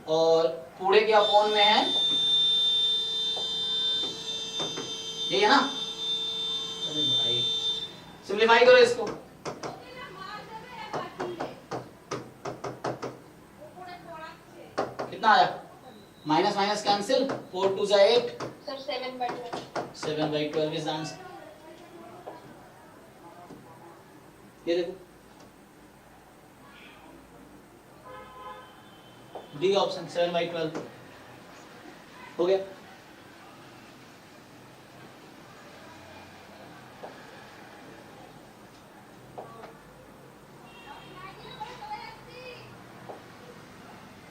S1: और पूरे के अपॉन में है, ये है ना। अरे भाई सिंप्लीफाई करो इसको, कितना आया, माइनस माइनस कैंसिल, 4 2 जा 8,
S4: सर 7/12।
S1: 7/12 is answer. ये देखो डी ऑप्शन 7/12 हो गया।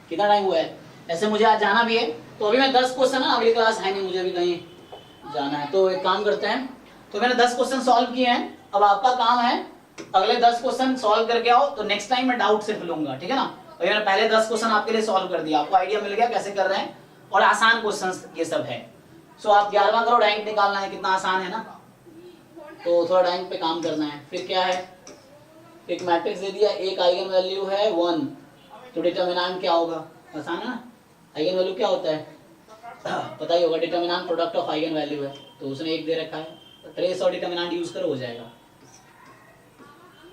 S1: कितना टाइम हुआ है, ऐसे मुझे आज जाना भी है, तो अभी मैं 10 क्वेश्चन है, अगली क्लास है नहीं, मुझे अभी कहीं जाना है। तो एक काम करते हैं, तो मैंने 10 क्वेश्चन सॉल्व किए हैं, अब आपका काम है अगले 10 क्वेश्चन सॉल्व करके आओ। तो नेक्स्ट टाइम मैं डाउट सिर्फ लूंगा, ठीक है ना। अभी मैंने पहले 10 क्वेश्चन आपके लिए सॉल्व कर दिया, आपको आइडिया मिल गया कैसे कर रहे हैं, और आसान क्वेश्चन ये सब है। सो आप 11वां करो, रैंक निकालना है, कितना आसान है ना। तो थोड़ा रैंक पे काम करना है। फिर क्या है, एक मैट्रिक्स दे दिया, एक आइगन वैल्यू है 1, तो डिटरमिनेंट क्या होगा, आसान है ना। आइगन वैल्यू क्या होता है पता ही होगा, determinant product of eigen value है, तो उसने एक दे रखा है, तो ट्रेस और डिटरमिनेंट यूज करो, हो जाएगा।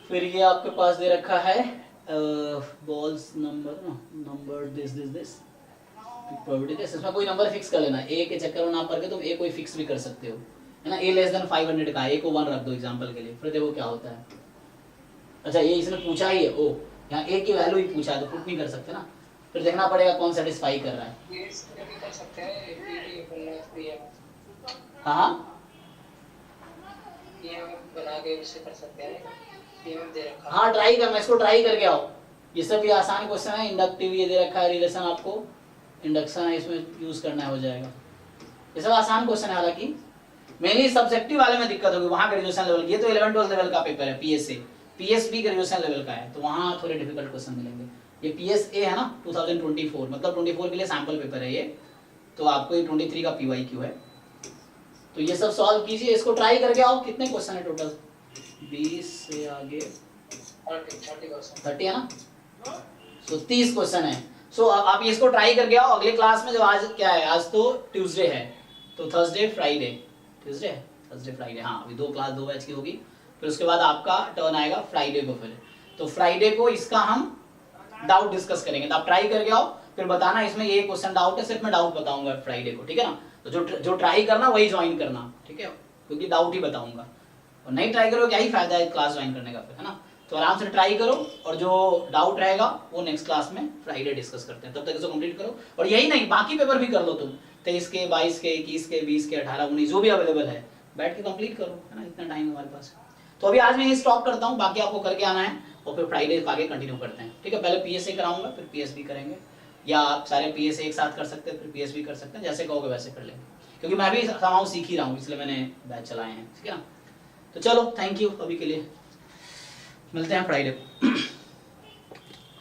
S1: फिर ये आपके पास दे रखा है balls number this probability test, इसमें कोई नंबर फिक्स कर लेना, ए के चक्कर में ना पड़ के तुम ए कोई फिक्स भी कर सकते हो, है ना। ए लेस देन 500 का, ए को 1 रख दो एग्जांपल के लिए, फिर देखो क्या होता है। अच्छा ये इसने पूछा ही है, ओ यहाँ ए की वैल्यू ही पूछा है, तो पुट नहीं कर सकते ना, फिर देखना पड़ेगा कौन सेटिस्फाई कर रहा है।
S3: ये इसमें भी कर सकते हैं, ये बनना है,
S1: हाँ
S3: ये बना के उससे कर सकते हैं, ये दे रखा है।
S1: हाँ ट्राई करना, इसको ट्राई करके आओ। ये सब भी आसान क्वेश्चन है, इंडक्टिव ये दे रखा है, रिलेशन आपको इंडक्शन है, इसमें यूज करना हो जाएगा। ये सब आसान क्वेश्चन है, हालांकि मेनली सब्जेक्टिव वाले में दिक्कत होगी, वहाँ ग्रेजुएशन लेवल, ये तो 11-12 लेवल का पेपर है, पीएसए पीएसबी ग्रेजुएशन लेवल का है, तो वहाँ थोड़े डिफिकल्ट क्वेश्चन मिलेंगे। ये पीएसए है ना 2024, मतलब 24 के लिए सैंपल पेपर है ये, तो आपको ये 23 का पीवाईक्यू है। तो ये सब सॉल्व कीजिए, इसको ट्राई करके आओ। कितने क्वेश्चन है टोटल, 20 से आगे 30 है ना, सो 30 क्वेश्चन है। सो आप इसको ट्राई करके आओ। अगले क्लास में जब, आज क्या है, आज तो ट्यूसडे है, तो Thursday Friday, Tuesday Thursday Friday, हाँ अभी 2 क्लास 2 बैच की होगी, फिर उसके बाद आपका टर्न आएगा फ्राइडे को। फिर तो फ्राइडे को इसका हम डाउट डिस्कस करेंगे, तो आप ट्राई करके आओ, फिर बताना इसमें ये क्वेश्चन डाउट है, सिर्फ मैं डाउट बताऊंगा फ्राइडे को, ठीक है ना। तो जो ट्राई करना वही ज्वाइन करना, ठीक है, क्योंकि डाउट ही बताऊंगा, और नहीं ट्राई करो क्या ही फायदा है क्लास ज्वाइन करने का, फिर है ना। तो आराम से ट्राई करो, और जो डाउट रहेगा वो नेक्स्ट क्लास में फ्राइडे डिस्कस करते हैं। तब तक इसको कंप्लीट करो, और यही नहीं बाकी पेपर भी कर लो तुम, 23 के, 22 के, 21 के, 20 के, 18, 19 जो भी अवेलेबल है, बैठ के कंप्लीट करो, है ना, इतना टाइम हमारे पास। तो अभी आज मैं ये स्टॉप करता हूँ, बाकी आपको करके आना है, और फिर फ्राइडे आगे कंटिन्यू करते हैं, ठीक है। पहले पीएसए कराऊंगा, फिर पीएसबी करेंगे, या आप सारे पीएसए एक साथ कर सकते हैं, फिर पीएसबी कर सकते हैं, जैसे कहोगे वैसे कर लेंगे, क्योंकि मैं भी समाउ सीख ही रहा हूँ, इसलिए मैंने बैच चलाए हैं, ठीक है ना। तो चलो, थैंक यू, अभी के लिए मिलते हैं फ्राइडे।